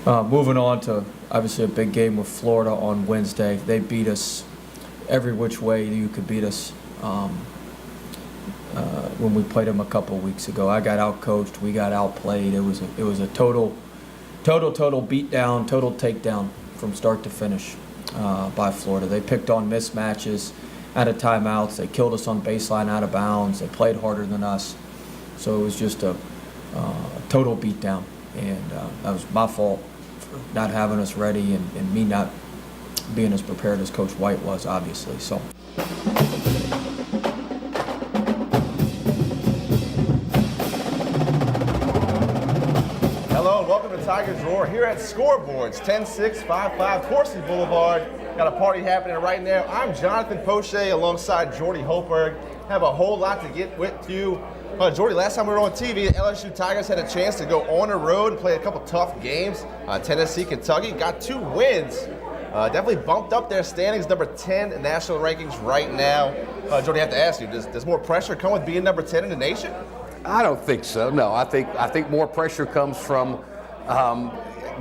Moving on to obviously a big game with Florida on Wednesday. They beat us every which way you could beat us when we played them a couple weeks ago. I got outcoached. We got outplayed. It was a total beatdown, total takedown from start to finish by Florida. They picked on mismatches out of timeouts. They killed us on baseline out of bounds. They played harder than us. So it was just a total beatdown. And that was my fault for not having us ready and me not being as prepared as Coach White was, obviously. So. Hello and welcome to Tigers Roar here at Scoreboards, 10655 Corsi Boulevard. Got a party happening right now. I'm Jonathan Poche alongside Jordy Holberg. Have a whole lot to get with you. Jordy, last time we were on TV, the LSU Tigers had a chance to go on the road and play a couple tough games. Tennessee, Kentucky got 2 wins. Definitely bumped up their standings, number 10 in national rankings right now. Jordy, I have to ask you, does more pressure come with being number 10 in the nation? I don't think so. No, I think more pressure comes from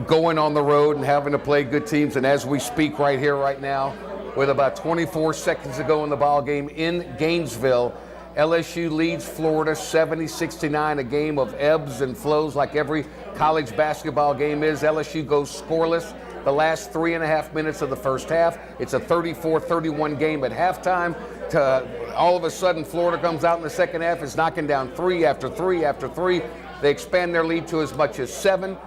going on the road and having to play good teams. And as we speak right here, right now, with about 24 seconds to go in the ball game in Gainesville, LSU leads Florida 70-69, a game of ebbs and flows like every college basketball game is. LSU goes scoreless the last 3.5 minutes of the first half. It's a 34-31 game at halftime. All of a sudden, Florida comes out in the second half, is knocking down 3 after 3 after 3. They expand their lead to as much as 7.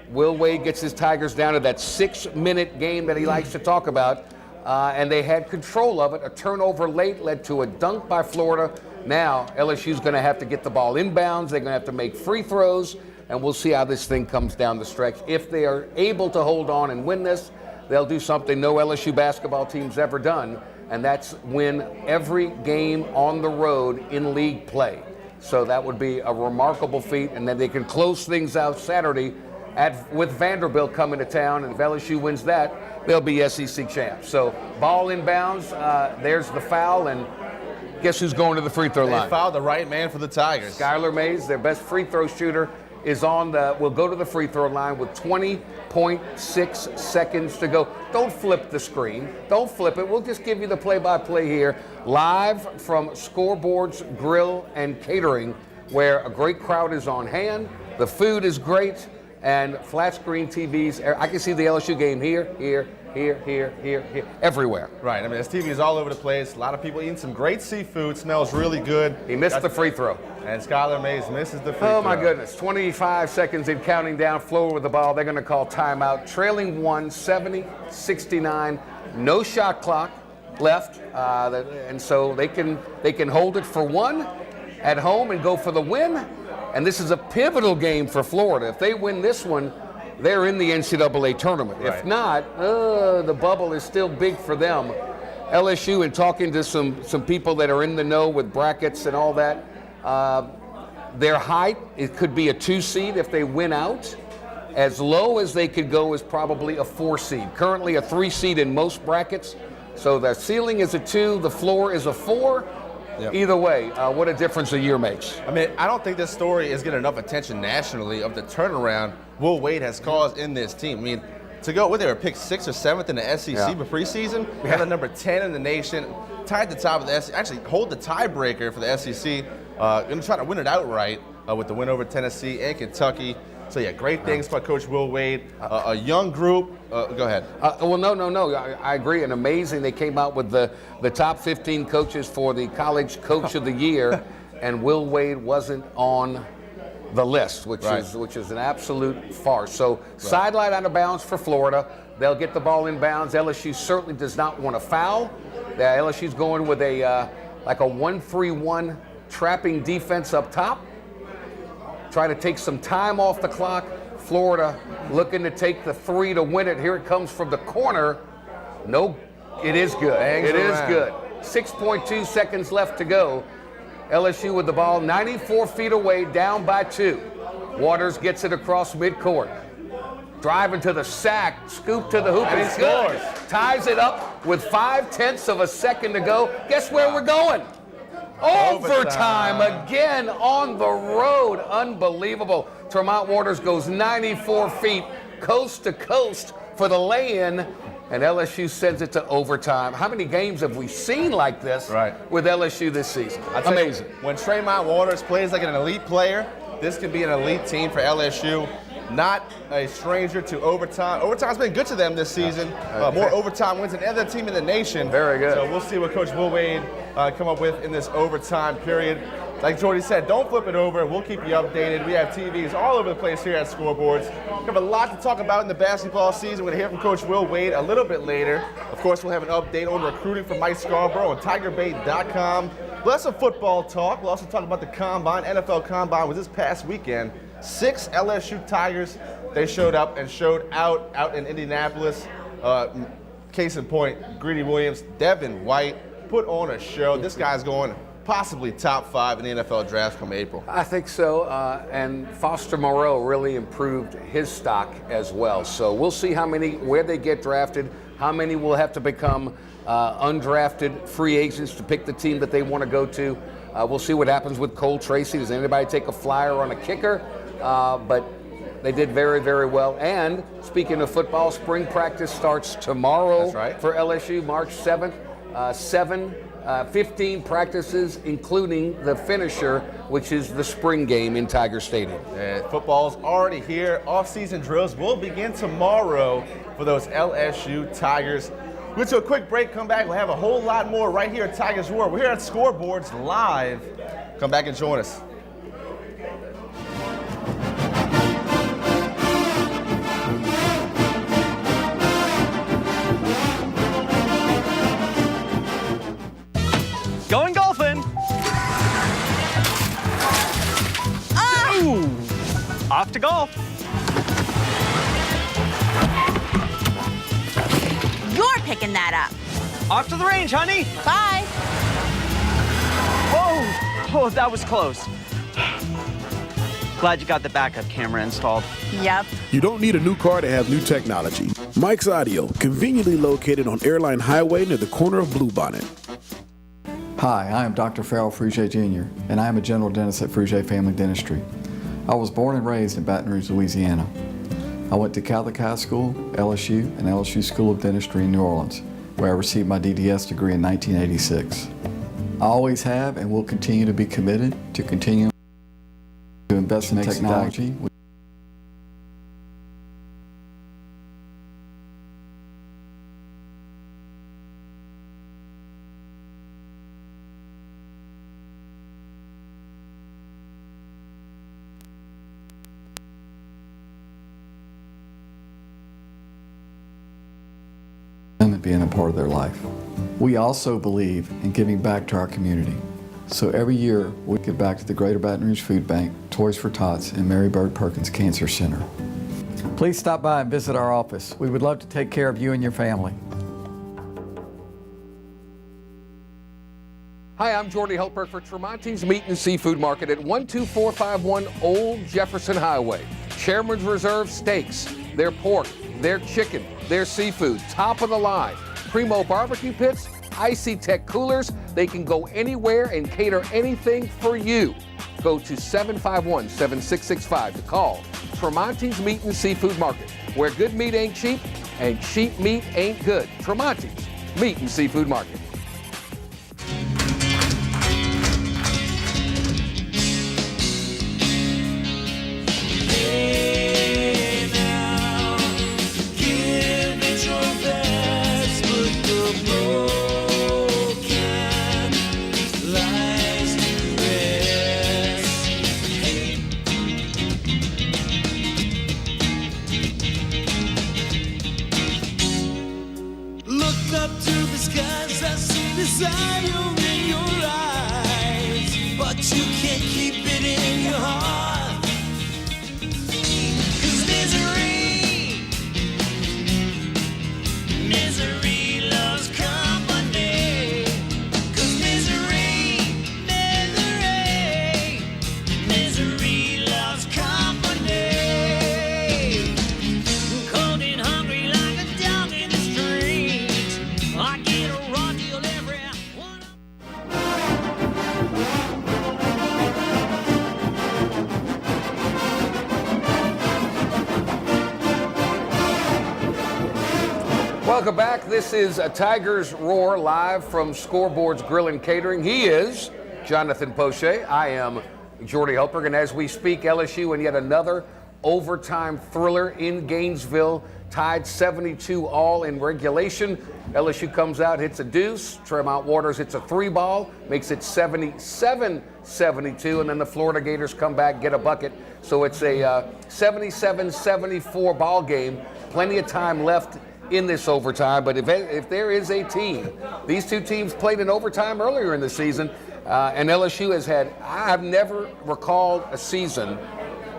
Will Wade gets his Tigers down to that 6-minute game that he likes to talk about, and they had control of it. A turnover late led to a dunk by Florida. Now, LSU's going to have to get the ball inbounds. They're going to have to make free throws, and we'll see how this thing comes down the stretch. If they are able to hold on and win this, they'll do something no LSU basketball team's ever done, and that's win every game on the road in league play. So that would be a remarkable feat, and then they can close things out Saturday with Vanderbilt coming to town, and if LSU wins that, they'll be SEC champs. So ball inbounds, there's the foul, and guess who's going to the free throw line? They fouled the right man for the Tigers. Skylar Mays, their best free throw shooter, will go to the free throw line with 20.6 seconds to go. Don't flip the screen. Don't flip it. We'll just give you the play-by-play here, live from Scoreboards Grill and Catering, where a great crowd is on hand. The food is great, and flat screen TVs. I can see the LSU game here, everywhere. Right. I mean, this TV is all over the place. A lot of people eating some great seafood. Smells really good. He missed the free throw. And Skylar Mays misses the free throw. Oh, my goodness. 25 seconds in counting down. Florida with the ball. They're going to call timeout. Trailing 1, 70-69. No shot clock left. And so they can hold it for 1 at home and go for the win. And this is a pivotal game for Florida. If they win this one, they're in the NCAA tournament. Right. If not, the bubble is still big for them. LSU, and talking to some people that are in the know with brackets and all that, their height, it could be a 2 seed if they win out. As low as they could go is probably a 4 seed. Currently a 3 seed in most brackets. So the ceiling is a 2, the floor is a 4. Yep. Either way, what a difference a year makes. I mean, I don't think this story is getting enough attention nationally of the turnaround Will Wade has caused in this team. I mean, to go with, they were picked 6th or 7th in the SEC for preseason. They're the number 10 in the nation, tied the top of the SEC, actually hold the tiebreaker for the SEC. Going to try to win it outright with the win over Tennessee and Kentucky. So, yeah, great things by Coach Will Wade. A young group. Go ahead. Well, no. I agree. And amazing. They came out with the top 15 coaches for the College Coach of the Year, and Will Wade wasn't on the list, which is an absolute farce. So, sideline out of bounds for Florida. They'll get the ball in bounds. LSU certainly does not want to foul. LSU's going with a 1-3-1 trapping defense up top. Try to take some time off the clock. Florida looking to take the 3 to win it. Here it comes from the corner. No, it is good. It is good. 6.2 seconds left to go. LSU with the ball 94 feet away, down by 2. Waters gets it across midcourt. Driving to the sack, scoop to the hoop, and it's good. Ties it up with 0.5 of a second to go. Guess where we're going? Overtime again on the road. Unbelievable. Tremont Waters goes 94 feet coast to coast for the lay-in, and LSU sends it to overtime. How many games have we seen like this with LSU this season? Amazing. When Tremont Waters plays like an elite player, this could be an elite team for LSU. Not a stranger to overtime. Overtime's been good to them this season. More overtime wins than any other team in the nation. Very good. So we'll see what Coach Will Wade come up with in this overtime period. Like Jordy said, don't flip it over. We'll keep you updated. We have TVs all over the place here at Scoreboards. We have a lot to talk about in the basketball season. We're going to hear from Coach Will Wade a little bit later. Of course, we'll have an update on recruiting from Mike Scarborough on TigerBait.com. We'll have some football talk. We'll also talk about the Combine. NFL Combine was this past weekend. 6 LSU Tigers, they showed up and showed out in Indianapolis. Case in point, Greedy Williams, Devin White put on a show. This guy's going possibly top 5 in the NFL draft come April. I think so, and Foster Moreau really improved his stock as well. So we'll see where they get drafted, how many will have to become undrafted free agents to pick the team that they want to go to. We'll see what happens with Cole Tracy. Does anybody take a flyer on a kicker? But they did very, very well. And speaking of football, spring practice starts tomorrow for LSU, March 7th. 15 practices, including the finisher, which is the spring game in Tiger Stadium. Football's already here. Off-season drills will begin tomorrow for those LSU Tigers. We'll do a quick break, come back. We'll have a whole lot more right here at Tigers Roar. We're here at Scoreboards live. Come back and join us. Going golfing. Ooh. Off to golf. You're picking that up. Off to the range, honey. Bye. Oh, that was close. Glad you got the backup camera installed. Yep. You don't need a new car to have new technology. Mike's Audio, conveniently located on Airline Highway near the corner of Bluebonnet. Hi, I am Dr. Farrell Frugier Jr., and I am a general dentist at Frugier Family Dentistry. I was born and raised in Baton Rouge, Louisiana. I went to Catholic High School, LSU, and LSU School of Dentistry in New Orleans, where I received my DDS degree in 1986. I always have and will continue to be committed to continuing to invest in technology. And being a part of their life. We also believe in giving back to our community. So every year we give back to the Greater Baton Rouge Food Bank, Toys for Tots, and Mary Bird Perkins Cancer Center. Please stop by and visit our office. We would love to take care of you and your family. Hi, I'm Jordy Helper for Tremonti's Meat and Seafood Market at 12451 Old Jefferson Highway. Chairman's Reserve steaks, their pork, their chicken, their seafood, top of the line. Primo barbecue pits, Icy Tech coolers. They can go anywhere and cater anything for you. Go to 751-7665 to call Tremonti's Meat and Seafood Market, where good meat ain't cheap and cheap meat ain't good. Tremonti's Meat and Seafood Market. Up to the skies as Welcome back. This is a Tigers Roar live from Scoreboard's Grill and Catering. He is Jonathan Poche. I am Jordy Helperg. And as we speak, LSU in yet another overtime thriller in Gainesville, tied 72 all in regulation. LSU comes out, hits a deuce. Tremont Waters hits a 3-ball, makes it 77-72, and then the Florida Gators come back, get a bucket. So it's a 77-74 ball game. Plenty of time left in this overtime, but if there is a team, these two teams played in overtime earlier in the season, and LSU has had, I've never recalled a season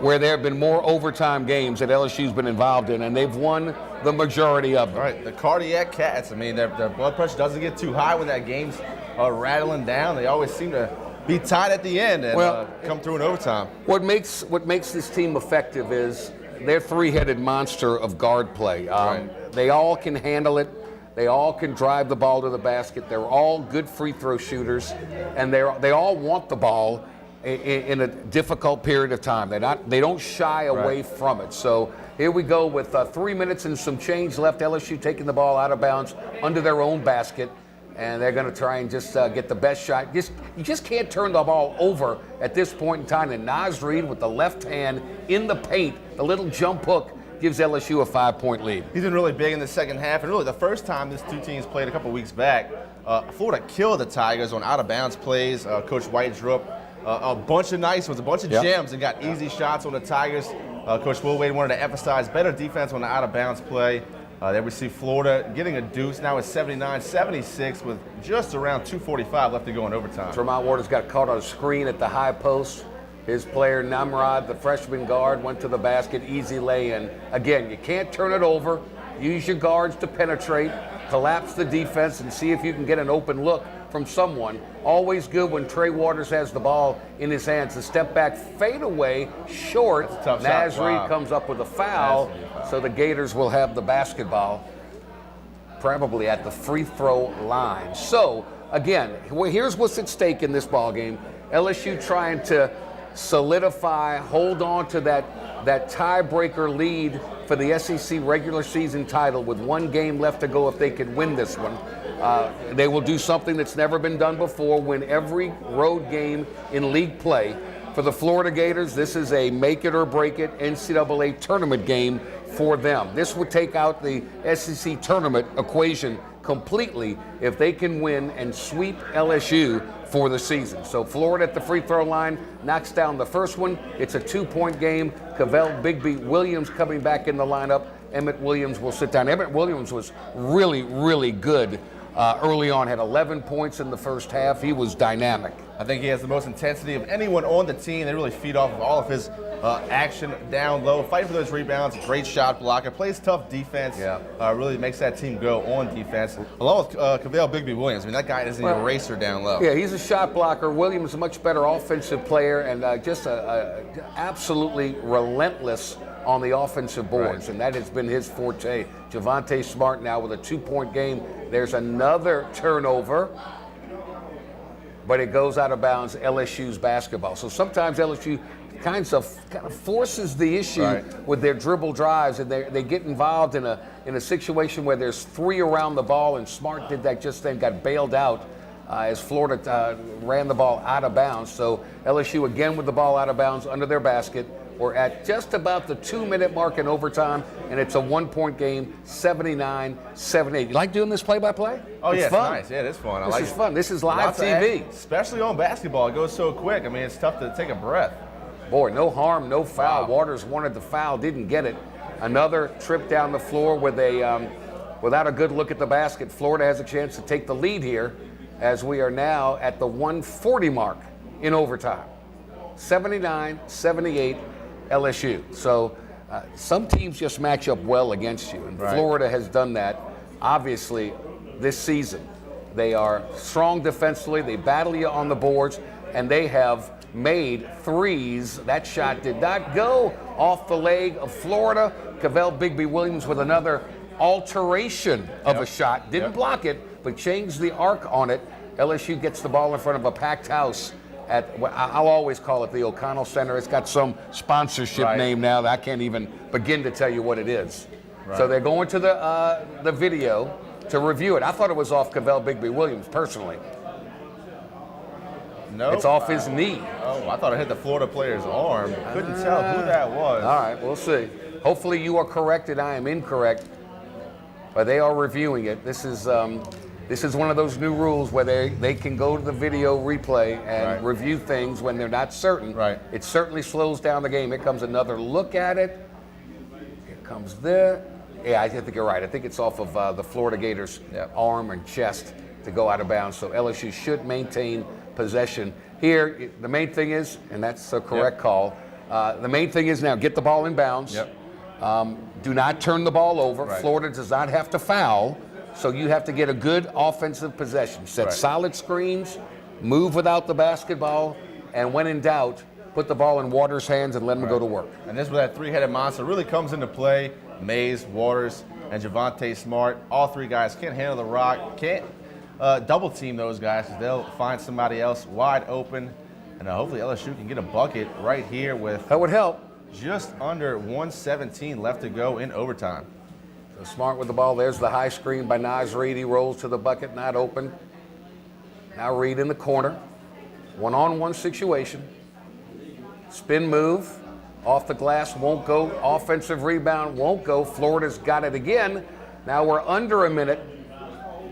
where there have been more overtime games that LSU's been involved in, and they've won the majority of them. All right, the Cardiac Cats, I mean, their blood pressure doesn't get too high when that game's rattling down. They always seem to be tied at the end and come through in overtime. What makes this team effective is their three-headed monster of guard play. They all can handle it. They all can drive the ball to the basket. They're all good free throw shooters, and they all want the ball in a difficult period of time. They don't shy away from it. So here we go with 3 minutes and some change left. LSU taking the ball out of bounds under their own basket, and they're going to try and just get the best shot. You just can't turn the ball over at this point in time. And Naz Reid with the left hand in the paint, the little jump hook, gives LSU a 5-point lead. He's been really big in the second half, and really the first time these two teams played a couple weeks back, Florida killed the Tigers on out-of-bounds plays. Coach White drew up a bunch of nice ones, a bunch of gems, and got easy shots on the Tigers. Coach Will Wade wanted to emphasize better defense on the out-of-bounds play. There we see Florida getting a deuce. Now it's 79-76 with just around 2:45 left to go in overtime. Tremont Waters got caught on a screen at the high post. His player, Namrod, the freshman guard, went to the basket, easy lay-in. Again, you can't turn it over. Use your guards to penetrate, collapse the defense, and see if you can get an open look from someone. Always good when Trey Waters has the ball in his hands. The step back fade away, short. Naz Reid comes up with a foul, so the Gators will have the basketball probably at the free throw line. So, again, here's what's at stake in this ball game. LSU trying to solidify, hold on to that tiebreaker lead for the SEC regular season title with one game left to go if they can win this one. They will do something that's never been done before, win every road game in league play. For the Florida Gators, this is a make it or break it NCAA tournament game for them. This would take out the SEC tournament equation completely if they can win and sweep LSU for the season. So Florida at the free throw line knocks down the first one. It's a 2-point game. Cavell Bigby Williams coming back in the lineup. Emmett Williams will sit down. Emmett Williams was really, really good early on, had 11 points in the first half. He was dynamic. I think he has the most intensity of anyone on the team. They really feed off of all of his action down low, fighting for those rebounds, great shot blocker, plays tough defense, really makes that team go on defense. Along with Cavell Bigby Williams, I mean, that guy is an eraser down low. Yeah, he's a shot blocker. Williams is a much better offensive player and just absolutely relentless on the offensive boards, and that has been his forte. Javonte Smart now with a 2-point game. There's another turnover, but it goes out of bounds, LSU's basketball. So sometimes LSU kind of forces the issue with their dribble drives, and they get involved in a situation where there's 3 around the ball, and Smart did that just then, got bailed out as Florida ran the ball out of bounds. So LSU again with the ball out of bounds under their basket. We're at just about the 2-minute mark in overtime, and it's a 1-point game, 79-78. You like doing this play-by-play? Oh, it's yeah, fun. It's nice. Yeah, it is fun. This is fun. This is live Lots of TV. action, especially on basketball. It goes so quick. I mean, it's tough to take a breath. Boy, no harm, no foul. Waters wanted the foul, didn't get it. Another trip down the floor with without a good look at the basket. Florida has a chance to take the lead here as we are now at the 1:40 mark in overtime. 79-78 LSU. So some teams just match up well against you, and Florida has done that, obviously, this season. They are strong defensively, they battle you on the boards, and they have made threes. That shot did not go off the leg of Florida. Cavell Bigby Williams with another alteration of a shot. Didn't block it, but changed the arc on it. LSU gets the ball in front of a packed house at, I'll always call it the O'Connell Center. It's got some sponsorship name now that I can't even begin to tell you what it is. So they're going to the video to review it. I thought it was off Cavell Bigby Williams, personally. No. It's off his knee. Oh, I thought it hit the Florida player's arm. Couldn't tell who that was. All right, we'll see. Hopefully you are correct and I am incorrect, but they are reviewing it. This is one of those new rules where they can go to the video replay and review things when they're not certain. Right. It certainly slows down the game. Here comes another look at it. Here comes there. Yeah, I think you're right. I think it's off of the Florida Gators' arm and chest to go out of bounds. So LSU should maintain possession. Here, the main thing is, and that's a correct call, the main thing is now get the ball in bounds. Do not turn the ball over. Florida does not have to foul, so you have to get a good offensive possession. Set solid screens, move without the basketball, and when in doubt, put the ball in Waters' hands and let him go to work. And this is where that three-headed monster really comes into play. Mays, Waters, and Javonte Smart. All three guys can't handle the rock, can't double team those guys because they'll find somebody else wide open. And hopefully LSU can get a bucket right here with That would help. just under 1:17 left to go in overtime. So Smart with the ball. There's the high screen by Naz Reid. He rolls to the bucket, not open. Now Reid in the corner. One-on-one situation. Spin move. Off the glass, won't go. Offensive rebound, won't go. Florida's got it again. Now we're under a minute,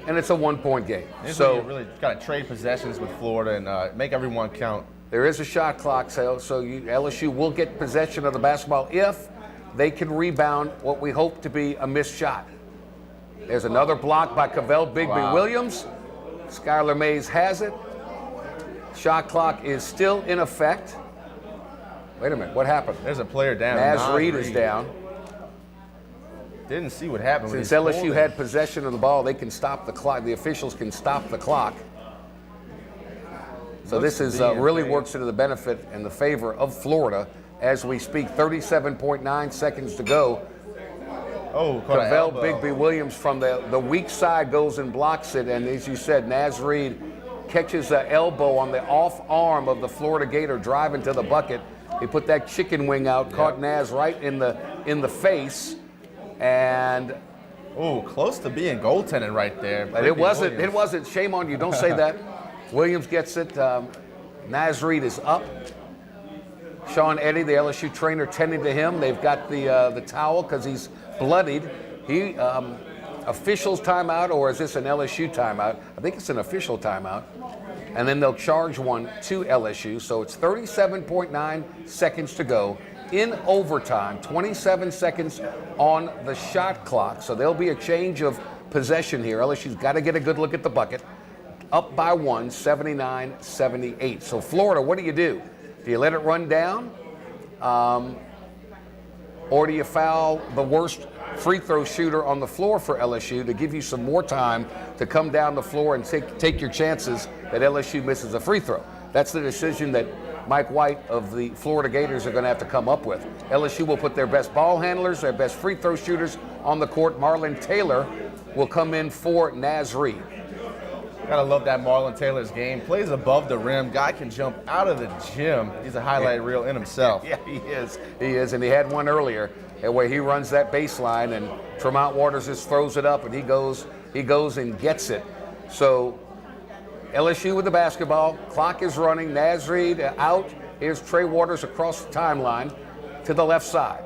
and it's a one-point game. So you really got to trade possessions with Florida and make everyone count. There is a shot clock, so LSU will get possession of the basketball if they can rebound what we hope to be a missed shot. There's another block by Cavell Bigby Williams. Skylar Mays has it. Shot clock is still in effect. Wait a minute, what happened? There's a player down. Naz Reid is down. Didn't see what happened. Since LSU had possession of the ball, they can stop the clock. The officials can stop the clock. So this is really works into the benefit and the favor of Florida as we speak. 37.9 seconds to go. Oh, Cavell Bigby Williams from the weak side goes and blocks it. And as you said, Naz Reid catches an elbow on the off arm of the Florida Gator driving to the bucket. He put that chicken wing out, caught Naz right in the face, and close to being goaltending right there. But it wasn't. It wasn't. Shame on you. Don't say that. Williams gets it. Naz Reid is up. Sean Eddy, the LSU trainer, tending to him. They've got the towel because he's bloodied. He officials timeout, or is this an LSU timeout? I think it's an official timeout. And then they'll charge one to LSU. So it's 37.9 seconds to go in overtime, 27 seconds on the shot clock. So there'll be a change of possession here. LSU's got to get a good look at the bucket. Up by one, 79-78. So Florida, what do? Do you let it run down? Or do you foul the worst free throw shooter on the floor for LSU to give you some more time to come down the floor and take your chances that LSU misses a free throw? That's the decision that Mike White of the Florida Gators are going to have to come up with. LSU will put their best ball handlers, their best free throw shooters on the court. Marlon Taylor will come in for Naz Reid. Gotta love that Marlon Taylor's game. Plays above the rim. Guy can jump out of the gym. He's a highlight reel in himself. Yeah, he is. He is, and he had one earlier where he runs that baseline, and Tremont Waters just throws it up, and he goes and gets it. So LSU with the basketball. Clock is running. Naz Reid out. Here's Trey Waters across the timeline to the left side.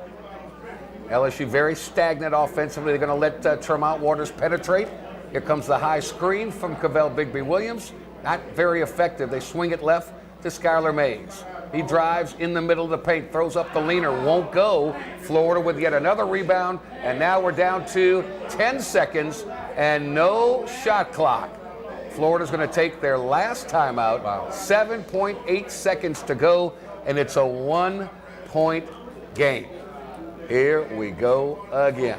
LSU very stagnant offensively. They're going to let Tremont Waters penetrate. Here comes the high screen from Cavell Bigby Williams. Not very effective. They swing it left to Skylar Mays. He drives in the middle of the paint, throws up the leaner, won't go. Florida with yet another rebound, and now we're down to 10 seconds and no shot clock. Florida's going to take their last timeout. 7.8 seconds to go, and it's a 1-point game. Here we go again.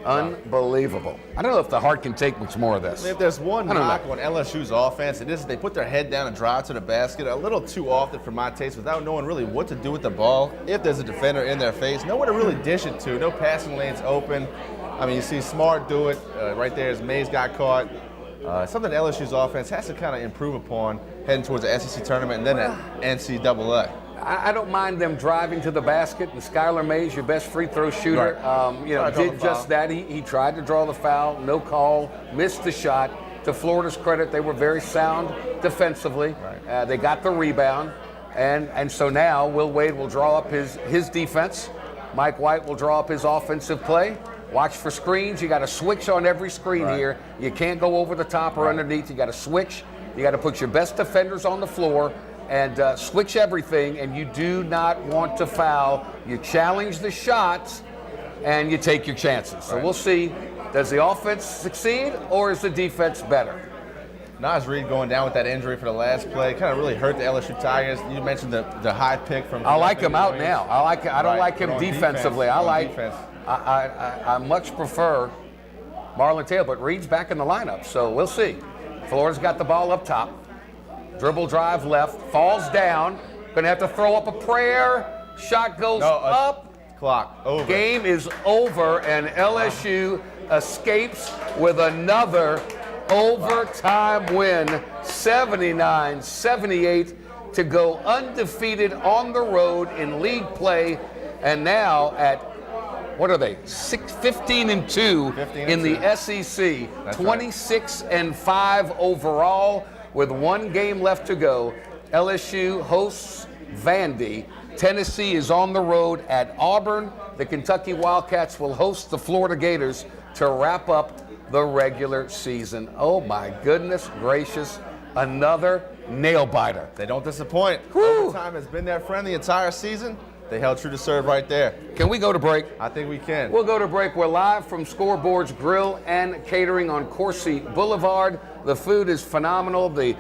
Unbelievable. I don't know if the heart can take much more of this. If there's one knock on LSU's offense, it is they put their head down and drive to the basket a little too often for my taste without knowing really what to do with the ball. If there's a defender in their face, nowhere to really dish it to. No passing lanes open. I mean, you see Smart do it. Right there as Mays got caught. Something LSU's offense has to kind of improve upon heading towards the SEC tournament and then at NCAA. I don't mind them driving to the basket, and Skylar Mays, your best free throw shooter, Right. did just that. He tried to draw the foul, no call, missed the shot. To Florida's credit, they were very sound defensively. Right. They got the rebound, and so now Will Wade will draw up his defense. Mike White will draw up his offensive play. Watch for screens. You got to switch on every screen here. You can't go over the top or underneath. You got to switch. You got to put your best defenders on the floor and switch everything, and you do not want to foul. You challenge the shots, and you take your chances. So we'll see, does the offense succeed, or is the defense better? Naz Reid going down with that injury for the last play kind of really hurt the LSU Tigers. You mentioned the high pick from. I like him out now. I don't like him on defensively. defense. I much prefer Marlon Taylor, but Reed's back in the lineup, so we'll see. Florida's got the ball up top. Dribble drive left, falls down. Gonna have to throw up a prayer. Shot goes up. Clock over. Game is over, and LSU escapes with another overtime win, 79-78, to go undefeated on the road in league play, and now at, what are they, 15-2 in the SEC, 26-5 overall, with one game left to go. LSU hosts Vandy. Tennessee is on the road at Auburn. The Kentucky Wildcats will host the Florida Gators to wrap up the regular season. Oh my goodness gracious, another nail biter. They don't disappoint. Whew. Overtime has been their friend the entire season. They held true to serve right there. Can we go to break? I think we can. We'll go to break. We're live from Scoreboard's Grill and Catering on Coursey Boulevard. The food is phenomenal. The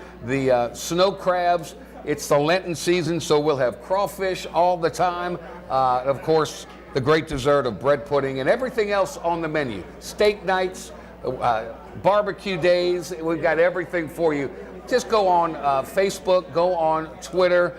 snow crabs. It's the Lenten season, so we'll have crawfish all the time. Of course, the great dessert of bread pudding and everything else on the menu. Steak nights, barbecue days. We've got everything for you. Just go on Facebook, go on Twitter,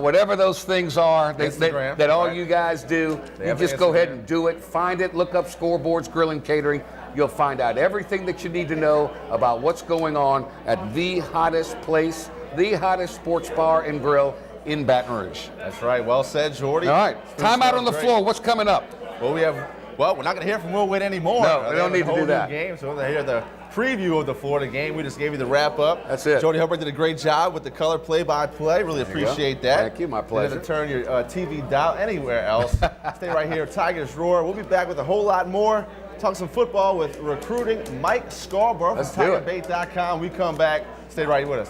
whatever those things are that all you guys do. You just go ahead and do it. Find it. Look up Scoreboard's Grill and Catering. You'll find out everything that you need to know about what's going on at the hottest place, the hottest sports bar and grill in Baton Rouge. That's right. Well said, Jordy. All right. Time out on the floor. What's coming up? Well, we're not going to hear from Will Wade anymore. No, we don't need to do that. Game, so we're going to hear the preview of the Florida game. We just gave you the wrap up. That's it. Jordy Hopper did a great job with the color play-by-play. Really appreciate that. Thank you. My pleasure. You didn't turn your TV dial anywhere else. Stay right here. Tigers Roar. We'll be back with a whole lot more. Talk some football with recruiting Mike Scarborough from TigerBait.com. We come back. Stay right with us.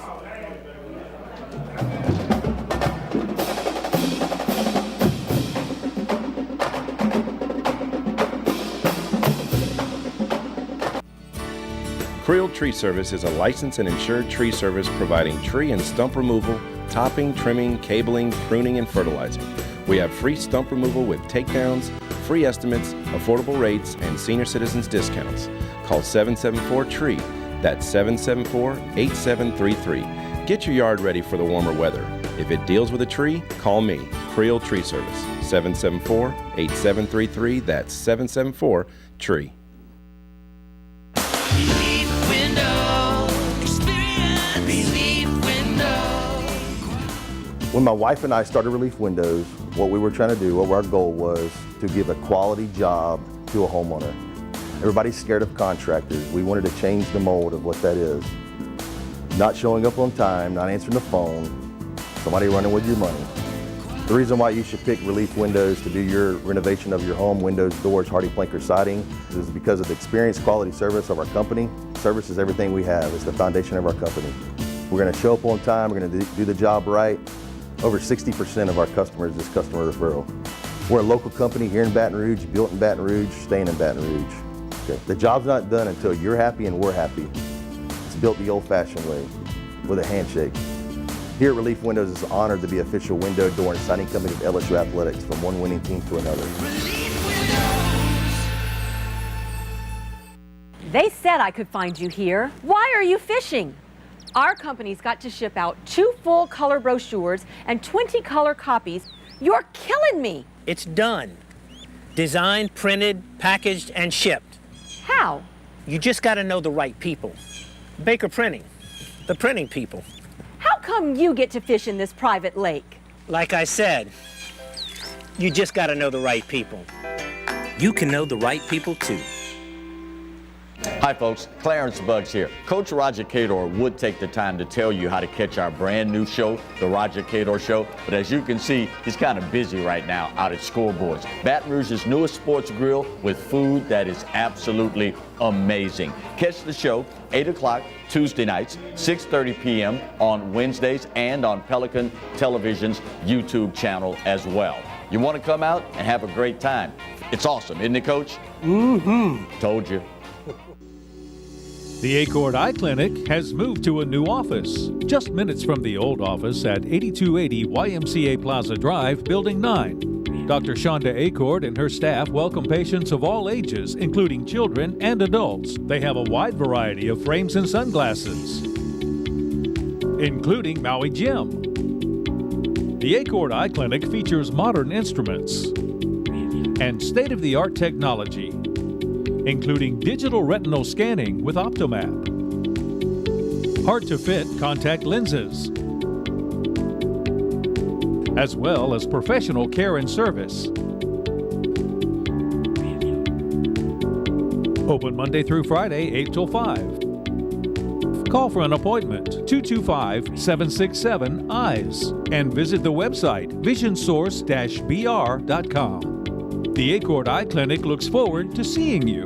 Creel Tree Service is a licensed and insured tree service providing tree and stump removal, topping, trimming, cabling, pruning, and fertilizing. We have free stump removal with takedowns, free estimates, affordable rates, and senior citizens discounts. Call 774-TREE. That's 774-8733. Get your yard ready for the warmer weather. If it deals with a tree, call me, Creel Tree Service, 774-8733. That's 774-TREE. When my wife and I started Relief Windows, what we were trying to do, what our goal was to give a quality job to a homeowner. Everybody's scared of contractors. We wanted to change the mold of what that is. Not showing up on time, not answering the phone, somebody running with your money. The reason why you should pick Relief Windows to do your renovation of your home, windows, doors, hardy plank or siding, is because of the experience, quality service of our company. Service is everything we have. It's the foundation of our company. We're going to show up on time. We're going to do the job right. Over 60% of our customers is customer referral. We're a local company here in Baton Rouge, built in Baton Rouge, staying in Baton Rouge. Okay. The job's not done until you're happy and we're happy. It's built the old-fashioned way, with a handshake. Here at Relief Windows, it's an honor to be official window, door, and siding company of LSU Athletics, from one winning team to another. They said I could find you here. Why are you fishing? Our company's got to ship out 2 full color brochures and 20 color copies. You're killing me. It's done. Designed, printed, packaged, and shipped. How? You just got to know the right people. Baker Printing, the printing people. How come you get to fish in this private lake? Like I said, you just got to know the right people. You can know the right people too. Hi folks, Clarence Buggs here. Coach Roger Cador would take the time to tell you how to catch our brand new show, The Roger Cador Show, but as you can see, he's kind of busy right now out at Scoreboards, Baton Rouge's newest sports grill with food that is absolutely amazing. Catch the show 8 o'clock Tuesday nights, 6:30 p.m. on Wednesdays, and on Pelican Television's YouTube channel as well. You want to come out and have a great time. It's awesome, isn't it, Coach? Mm-hmm. Told you. The Acord Eye Clinic has moved to a new office, just minutes from the old office at 8280 YMCA Plaza Drive, Building 9. Dr. Shonda Acord and her staff welcome patients of all ages, including children and adults. They have a wide variety of frames and sunglasses, including Maui Jim. The Acord Eye Clinic features modern instruments and state-of-the-art technology, including digital retinal scanning with Optomap, hard-to-fit contact lenses, as well as professional care and service. Open Monday through Friday, 8 till 5. Call for an appointment, 225-767-EYES, and visit the website, visionsource-br.com. The Acord Eye Clinic looks forward to seeing you.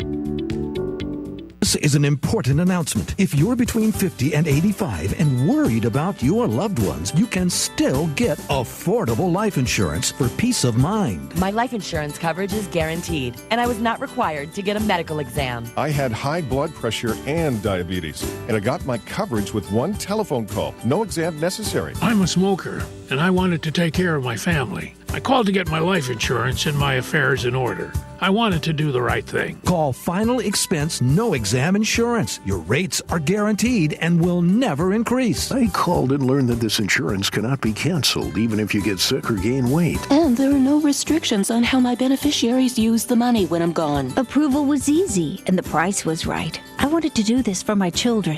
This is an important announcement. If you're between 50 and 85 and worried about your loved ones, you can still get affordable life insurance for peace of mind. My life insurance coverage is guaranteed, and I was not required to get a medical exam. I had high blood pressure and diabetes, and I got my coverage with one telephone call. No exam necessary. I'm a smoker, and I wanted to take care of my family. I called to get my life insurance and my affairs in order. I wanted to do the right thing. Call Final Expense No Exam Insurance. Your rates are guaranteed and will never increase. I called and learned that this insurance cannot be canceled even if you get sick or gain weight. And there are no restrictions on how my beneficiaries use the money when I'm gone. Approval was easy and the price was right. I wanted to do this for my children.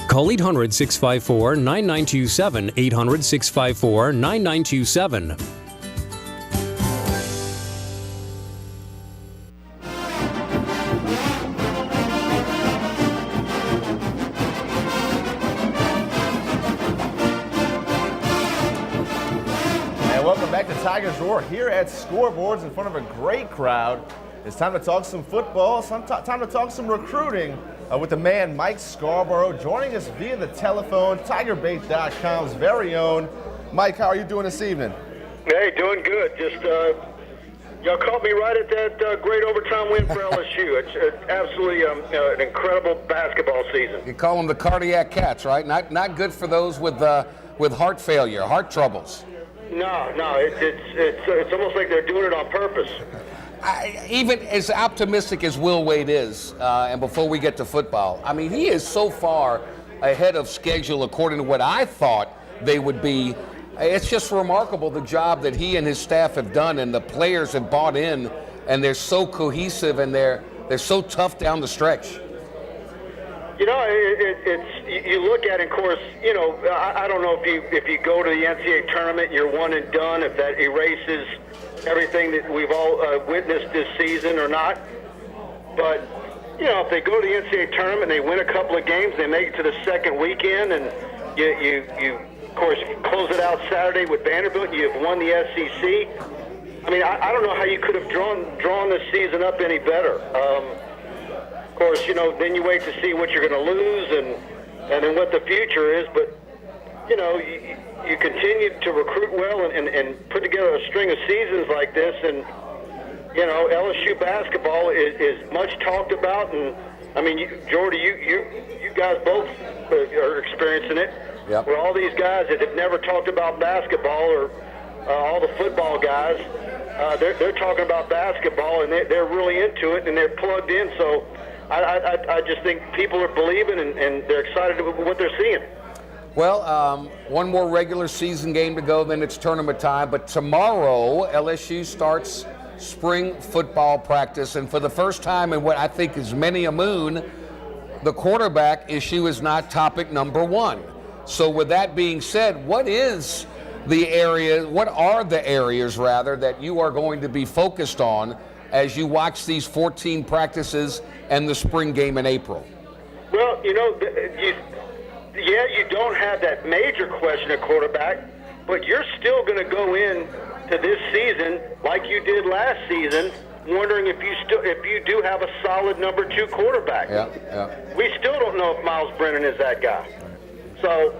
Call 800-654-9927, 800-654-9927. And welcome back to Tigers Roar here at Scoreboards in front of a great crowd. It's time to talk some football, time to talk some recruiting with the man Mike Scarborough joining us via the telephone, TigerBait.com's very own. Mike, how are you doing this evening? Hey, doing good. Just y'all caught me right at that great overtime win for LSU. It's absolutely an incredible basketball season. You call them the cardiac cats, right? Not good for those with heart failure, heart troubles. No, it's almost like they're doing it on purpose. Even as optimistic as Will Wade is, and before we get to football, I mean, he is so far ahead of schedule according to what I thought they would be. It's just remarkable the job that he and his staff have done, and the players have bought in, and they're so cohesive, and they're so tough down the stretch. You know, you look at it, of course, you know, I don't know if you go to the NCAA tournament, you're one and done, if that erases everything that we've all witnessed this season or not. But, you know, if they go to the NCAA tournament, they win a couple of games, they make it to the second weekend, and you of course, close it out Saturday with Vanderbilt, you've won the SEC. I mean, I don't know how you could have drawn this season up any better. Of course, you know, then you wait to see what you're going to lose and then what the future is. But, you know, you continue to recruit well and put together a string of seasons like this. And, you know, LSU basketball is much talked about. And, I mean, Jordy, you guys both are experiencing it. Yep. Where all these guys that have never talked about basketball or all the football guys, they're talking about basketball and they're really into it and they're plugged in. So I just think people are believing and they're excited with what they're seeing. Well, one more regular season game to go, then it's tournament time. But tomorrow, LSU starts spring football practice. And for the first time in what I think is many a moon, the quarterback issue is not topic number one. So with that being said, what are the areas that you are going to be focused on as you watch these 14 practices and the spring game in April? Well, you don't have that major question at quarterback, but you're still going to go in to this season like you did last season, wondering if you do have a solid number 2 quarterback. Yeah. We still don't know if Miles Brennan is that guy. So,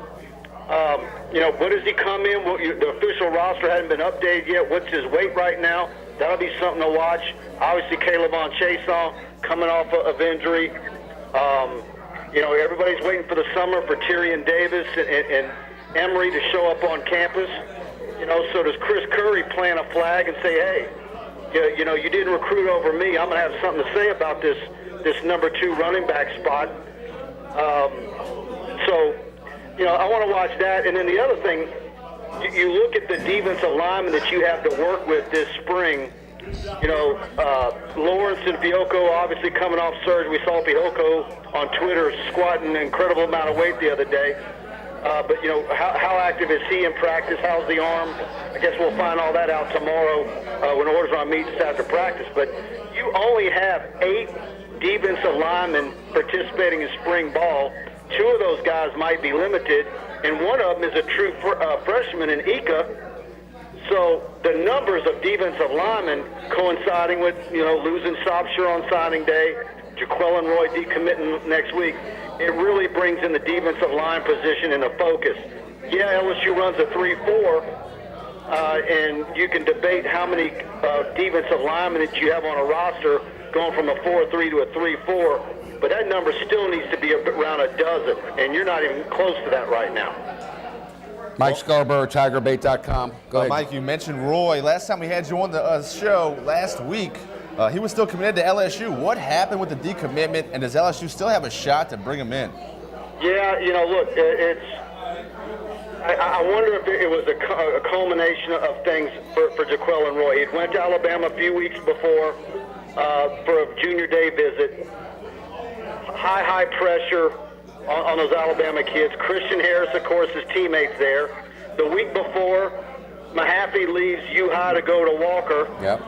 what does he come in? The official roster hasn't been updated yet. What's his weight right now? That'll be something to watch. Obviously, Caleb on Chason coming off of injury. Everybody's waiting for the summer for Tyrion Davis and Emory to show up on campus. So does Chris Curry plant a flag and say, hey, you didn't recruit over me. I'm going to have something to say about this number 2 running back spot. I want to watch that. And then the other thing, you look at the defensive linemen that you have to work with this spring. Lawrence and Fiocco obviously coming off surgery. We saw Fiocco on Twitter squatting an incredible amount of weight the other day. But how active is he in practice? How's the arm? I guess we'll find all that out tomorrow when Orgeron meets us after practice. But you only have 8 defensive linemen participating in spring ball. 2 of those guys might be limited, and one of them is a true freshman in Ika. So the numbers of defensive linemen coinciding with, losing Sobsher on signing day, Jaquelin Roy decommitting next week, it really brings in the defensive line position into focus. Yeah, LSU runs a 3-4, and you can debate how many defensive linemen that you have on a roster going from a 4-3 to a 3-4, but that number still needs to be around a dozen, and you're not even close to that right now. Mike Scarborough, TigerBait.com. Go ahead. Mike, you mentioned Roy. Last time we had you on the show last week, he was still committed to LSU. What happened with the decommitment, and does LSU still have a shot to bring him in? Yeah, look, I wonder if it was a culmination of things for Jaquelin Roy. He went to Alabama a few weeks before for a junior day visit. High pressure on those Alabama kids. Christian Harris, of course, his teammates there. The week before, Mahaffey leaves U-High to go to Walker. Yep.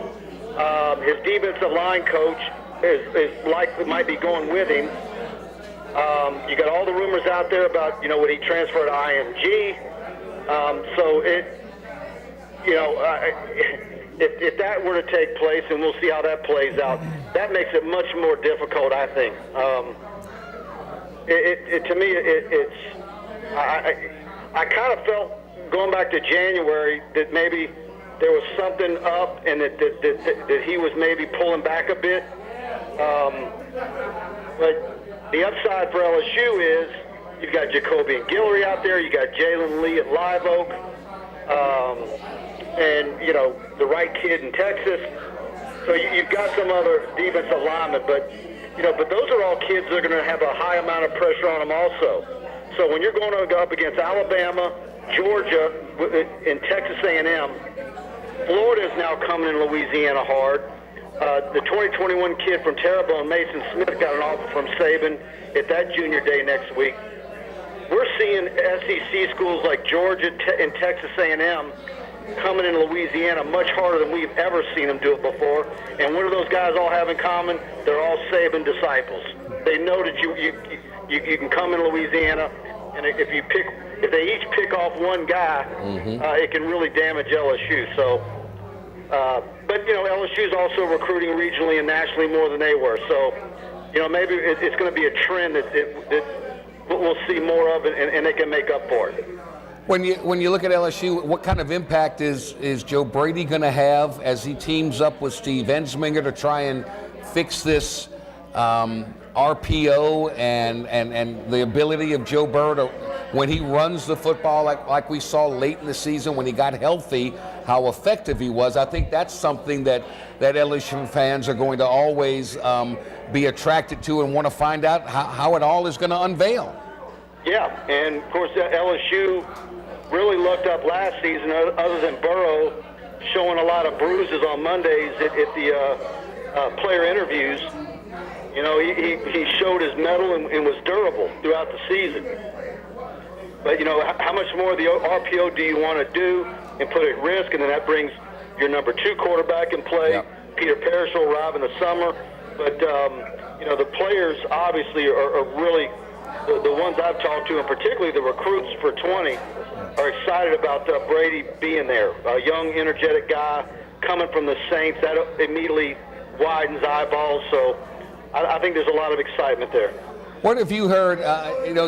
His defensive line coach is likely might be going with him. You got all the rumors out there about, would he transfer to IMG? If that were to take place, and we'll see how that plays out, that makes it much more difficult, I think. To me, I kind of felt going back to January that maybe there was something up, and that he was maybe pulling back a bit. But the upside for LSU is you've got Jacoby and Guillory out there, you got Jalen Lee at Live Oak, and the right kid in Texas. So you've got some other defensive linemen, but those are all kids that are going to have a high amount of pressure on them also. So when you're going to go up against Alabama, Georgia, and Texas A&M, Florida is now coming in Louisiana hard. The 2021 kid from Terrebonne, Mason Smith, got an offer from Saban at that junior day next week. We're seeing SEC schools like Georgia and Texas A&M coming in Louisiana much harder than we've ever seen them do it before. And what do those guys all have in common? They're all Saban disciples. They know that you can come in Louisiana, and if they each pick off one guy, it can really damage LSU. So, but LSU is also recruiting regionally and nationally more than they were. So, maybe it's going to be a trend that we'll see more of, and they can make up for it. When you look at LSU, what kind of impact is Joe Brady going to have as he teams up with Steve Ensminger to try and fix this RPO and the ability of Joe Burrow to, when he runs the football like we saw late in the season when he got healthy, how effective he was? I think that's something that LSU fans are going to always be attracted to and want to find out how it all is going to unveil. Yeah, and of course LSU really looked up last season, other than Burrow showing a lot of bruises on Mondays at the player interviews. He showed his mettle and was durable throughout the season. But, how much more of the RPO do you want to do and put at risk? And then that brings your number 2 quarterback in play. Yep. Peter Parrish will arrive in the summer. But, the players obviously are really, the ones I've talked to, and particularly the recruits for 20, are excited about Brady being there. A young, energetic guy coming from the Saints. That immediately widens eyeballs. So I think there's a lot of excitement there. What have you heard,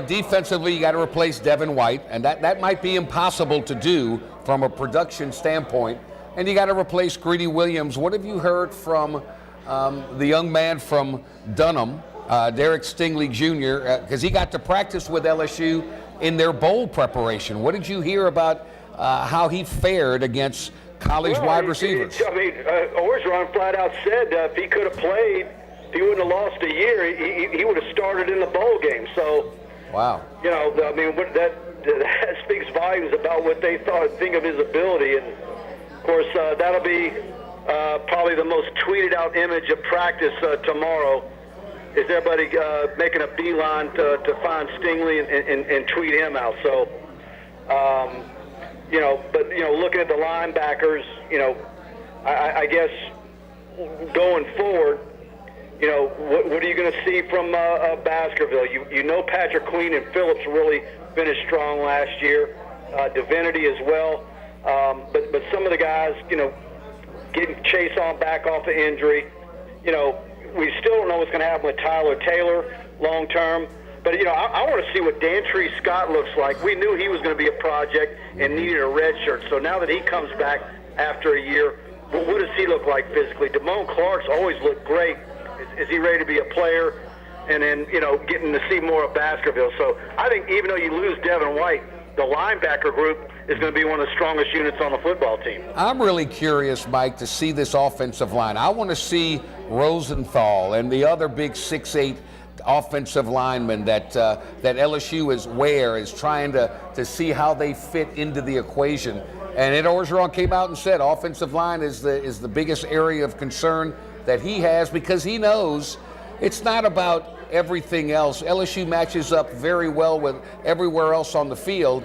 defensively you got to replace Devin White, and that might be impossible to do from a production standpoint, and you got to replace Greedy Williams. What have you heard from the young man from Dunham, Derek Stingley Jr., because he got to practice with LSU in their bowl preparation? What did you hear about how he fared against college wide receivers? Orgeron flat out said if he could have played, if he wouldn't have lost a year, he would have started in the bowl game. So, wow. That speaks volumes about what they think of his ability. And, of course, that'll be probably the most tweeted out image of practice tomorrow. Is everybody making a beeline to find Stingley and tweet him out? So, looking at the linebackers, I guess going forward, what are you going to see from Baskerville? Patrick Queen and Phillips really finished strong last year. Divinity as well. But some of the guys, getting Chase on back off the injury, we still don't know what's going to happen with Tyler Taylor long term. But, I want to see what Dantree Scott looks like. We knew he was going to be a project and needed a red shirt. So now that he comes back after a year, what does he look like physically? Damone Clark's always looked great. Is he ready to be a player? And then, getting to see more of Baskerville. So I think even though you lose Devin White, the linebacker group is going to be one of the strongest units on the football team. I'm really curious, Mike, to see this offensive line. I want to see Rosenthal and the other big 6'8" offensive linemen that LSU is trying to see how they fit into the equation. And Ed Orgeron came out and said offensive line is the biggest area of concern that he has, because he knows it's not about everything else. LSU matches up very well with everywhere else on the field,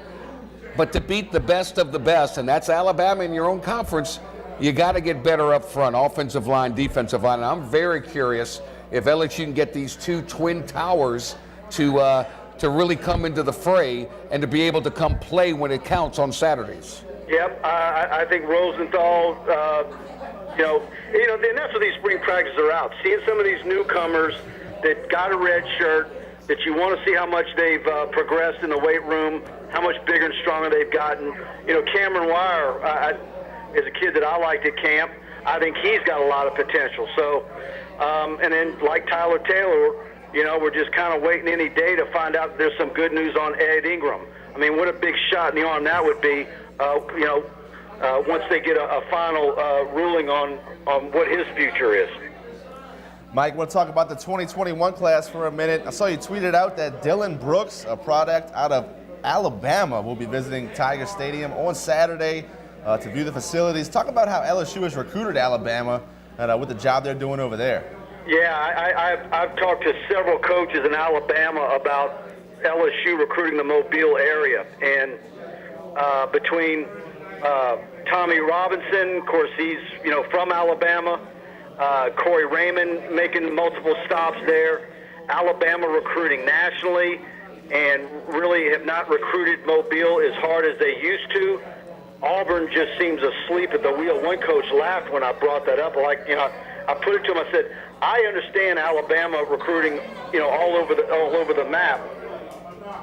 but to beat the best of the best, and that's Alabama in your own conference, you got to get better up front, offensive line, defensive line. And I'm very curious if LSU can get these two twin towers to really come into the fray and to be able to come play when it counts on Saturdays. Yep, I think Rosenthal, and that's what these spring practices are out. Seeing some of these newcomers that got a red shirt, that you want to see how much they've progressed in the weight room, how much bigger and stronger they've gotten. Cameron Wire is a kid that I liked at camp. I think he's got a lot of potential. So, and then like Tyler Taylor, we're just kind of waiting any day to find out if there's some good news on Ed Ingram. I mean, what a big shot in the arm that would be, once they get a final ruling on what his future is. Mike, we'll talk about the 2021 class for a minute. I saw you tweeted out that Dylan Brooks, a product out of Alabama, will be visiting Tiger Stadium on Saturday to view the facilities. Talk about how LSU has recruited Alabama and with the job they're doing over there. Yeah, I've talked to several coaches in Alabama about LSU recruiting the Mobile area. And between Tommy Robinson, of course, he's from Alabama, Corey Raymond making multiple stops there, Alabama recruiting nationally, and really have not recruited Mobile as hard as they used to. Auburn just seems asleep at the wheel. One coach laughed when I brought that up. I put it to him. I said, I understand Alabama recruiting, all over the map.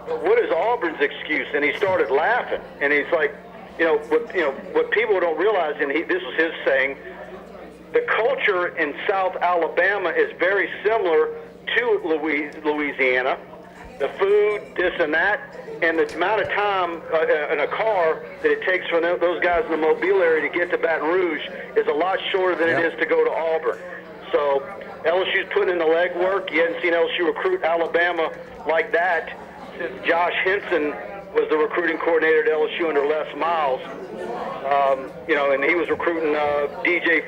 But what is Auburn's excuse? And he started laughing. And he's like, what people don't realize, and this was his saying, the culture in South Alabama is very similar to Louisiana. The food, this and that, and the amount of time in a car that it takes for those guys in the Mobile area to get to Baton Rouge is a lot shorter than it is to go to Auburn. So LSU's putting in the legwork. You hadn't seen LSU recruit Alabama like that since Josh Henson was the recruiting coordinator at LSU under Les Miles. And he was recruiting DJ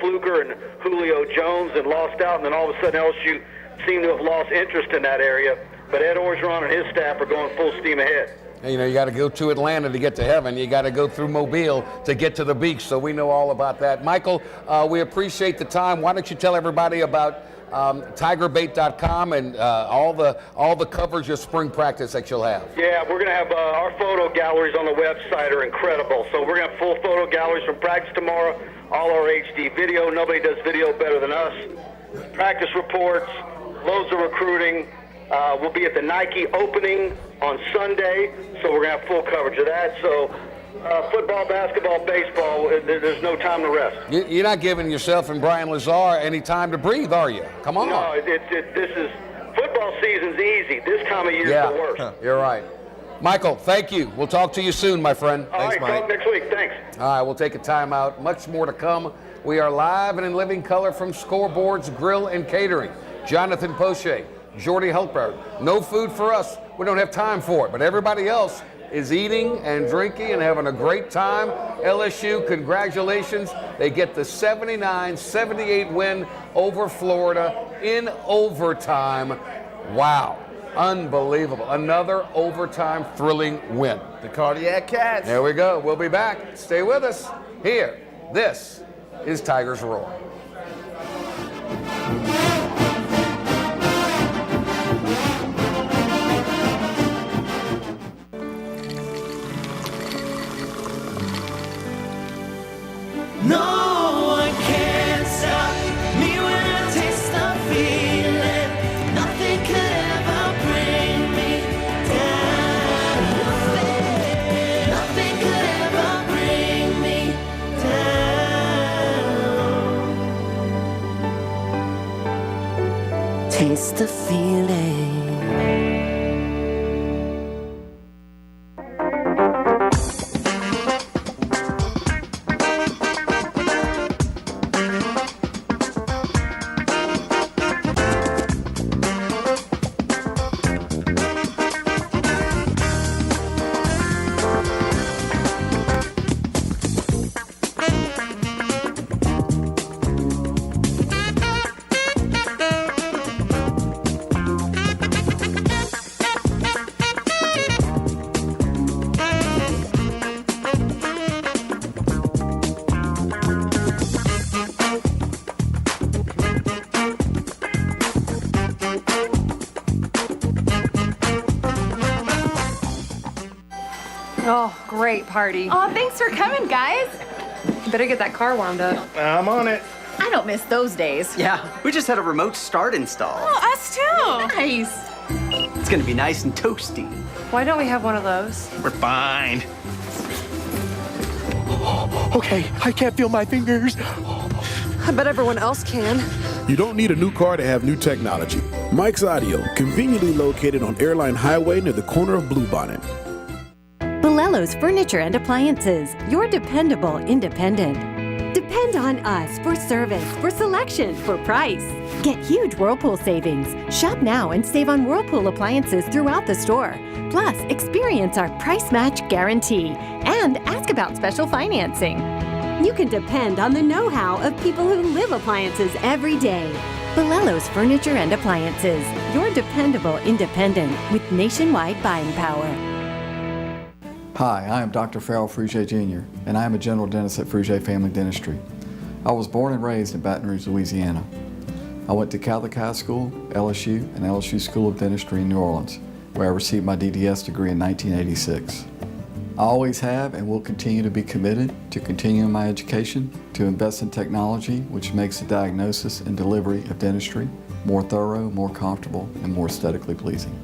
Fluker and Julio Jones and lost out, and then all of a sudden LSU seemed to have lost interest in that area. but Ed Orgeron and his staff are going full steam ahead. You know, you got to go to Atlanta to get to heaven. You got to go through Mobile to get to the beach. So we know all about that. Michael, we appreciate the time. Why don't you tell everybody about tigerbait.com and all the coverage of spring practice that you'll have? Yeah, we're going to have our photo galleries on the website are incredible. So we're going to have full photo galleries from practice tomorrow, all our HD video. Nobody does video better than us. Practice reports, loads of recruiting. We'll be at the Nike opening on Sunday, so we're going to have full coverage of that. So football, basketball, baseball, there's no time to rest. You're not giving yourself and Brian Lazar any time to breathe, are you? Come on. No, this is football season's easy. This time of year is the worst. You're right. Michael, thank you. We'll talk to you soon, my friend. All right, talk next week. Thanks. All right, we'll take a time out. Much more to come. We are live and in living color from Scoreboards Grill and Catering. Jonathan Poche, Jordy Helper. No food for us. We don't have time for it, but everybody else is eating and drinking and having a great time. LSU, congratulations. They get the 79-78 win over Florida in overtime. Wow. Unbelievable. Another overtime thrilling win. The Cardiac Cats. There we go. We'll be back. Stay with us here. This is Tigers Roar. No one can stop me when I taste the feeling. Nothing could ever bring me down. Nothing could ever bring me down. Taste the feeling. Oh, great party. Oh, thanks for coming, guys. Better get that car warmed up. I'm on it. I don't miss those days. Yeah, we just had a remote start installed. Oh, us too. Nice. It's gonna be nice and toasty. Why don't we have one of those? We're fine. Okay, I can't feel my fingers. I bet everyone else can. You don't need a new car to have new technology. Mike's Audio, conveniently located on Airline Highway near the corner of Bluebonnet. Bolello's Furniture and Appliances, your dependable independent. Depend on us for service, for selection, for price. Get huge Whirlpool savings. Shop now and save on Whirlpool appliances throughout the store. Plus, experience our price match guarantee and ask about special financing. You can depend on the know-how of people who live appliances every day. Bolello's Furniture and Appliances, your dependable independent with nationwide buying power. Hi, I am Dr. Farrell Frugier Jr., and I am a general dentist at Frugier Family Dentistry. I was born and raised in Baton Rouge, Louisiana. I went to Catholic High School, LSU, and LSU School of Dentistry in New Orleans, where I received my DDS degree in 1986. I always have and will continue to be committed to continuing my education, to invest in technology which makes the diagnosis and delivery of dentistry more thorough, more comfortable, and more aesthetically pleasing.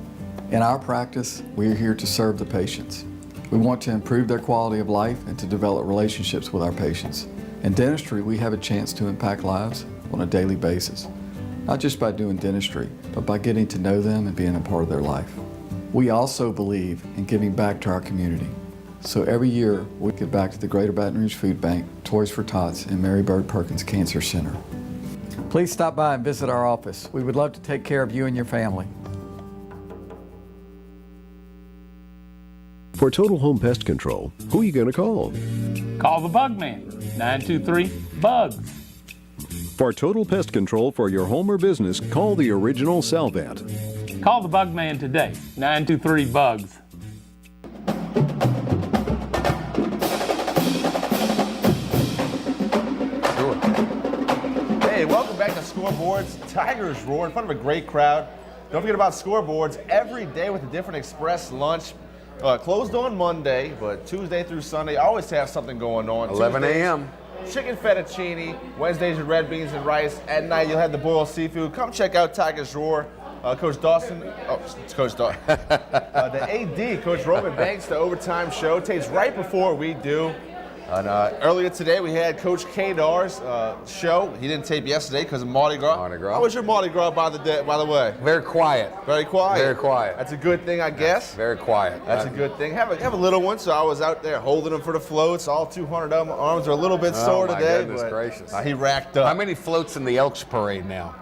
In our practice, we are here to serve the patients. We want to improve their quality of life and to develop relationships with our patients. In dentistry, we have a chance to impact lives on a daily basis, not just by doing dentistry, but by getting to know them and being a part of their life. We also believe in giving back to our community. So every year, we give back to the Greater Baton Rouge Food Bank, Toys for Tots, and Mary Bird Perkins Cancer Center. Please stop by and visit our office. We would love to take care of you and your family. For Total Home Pest Control, who are you going to call? Call the Bug Man, 923-BUGS. For total pest control for your home or business, call the original Salvat. Call the Bug Man today, 923-BUGS. Hey, welcome back to Scoreboards. Tigers roar in front of a great crowd. Don't forget about Scoreboards every day with a different express lunch. Closed on Monday, but Tuesday through Sunday, always have something going on. 11 Tuesdays, a.m. Chicken fettuccine. Wednesdays, your red beans and rice. At night, you'll have the boiled seafood. Come check out Tigers Roar. Coach Dawson, it's Coach Dawson. The AD, Coach Roman Banks, the overtime show, tapes right before we do. And earlier today, we had Coach K-Dar's show. He didn't tape yesterday because of Mardi Gras. How was your Mardi Gras, by the way? Very quiet. Very quiet? Very quiet. That's a good thing, I guess. Very quiet. That's a good thing. Have a little one, so I was out there holding them for the floats. All 200 of them. Arms are a little bit sore today. Goodness gracious. He racked up. How many floats in the Elks Parade now?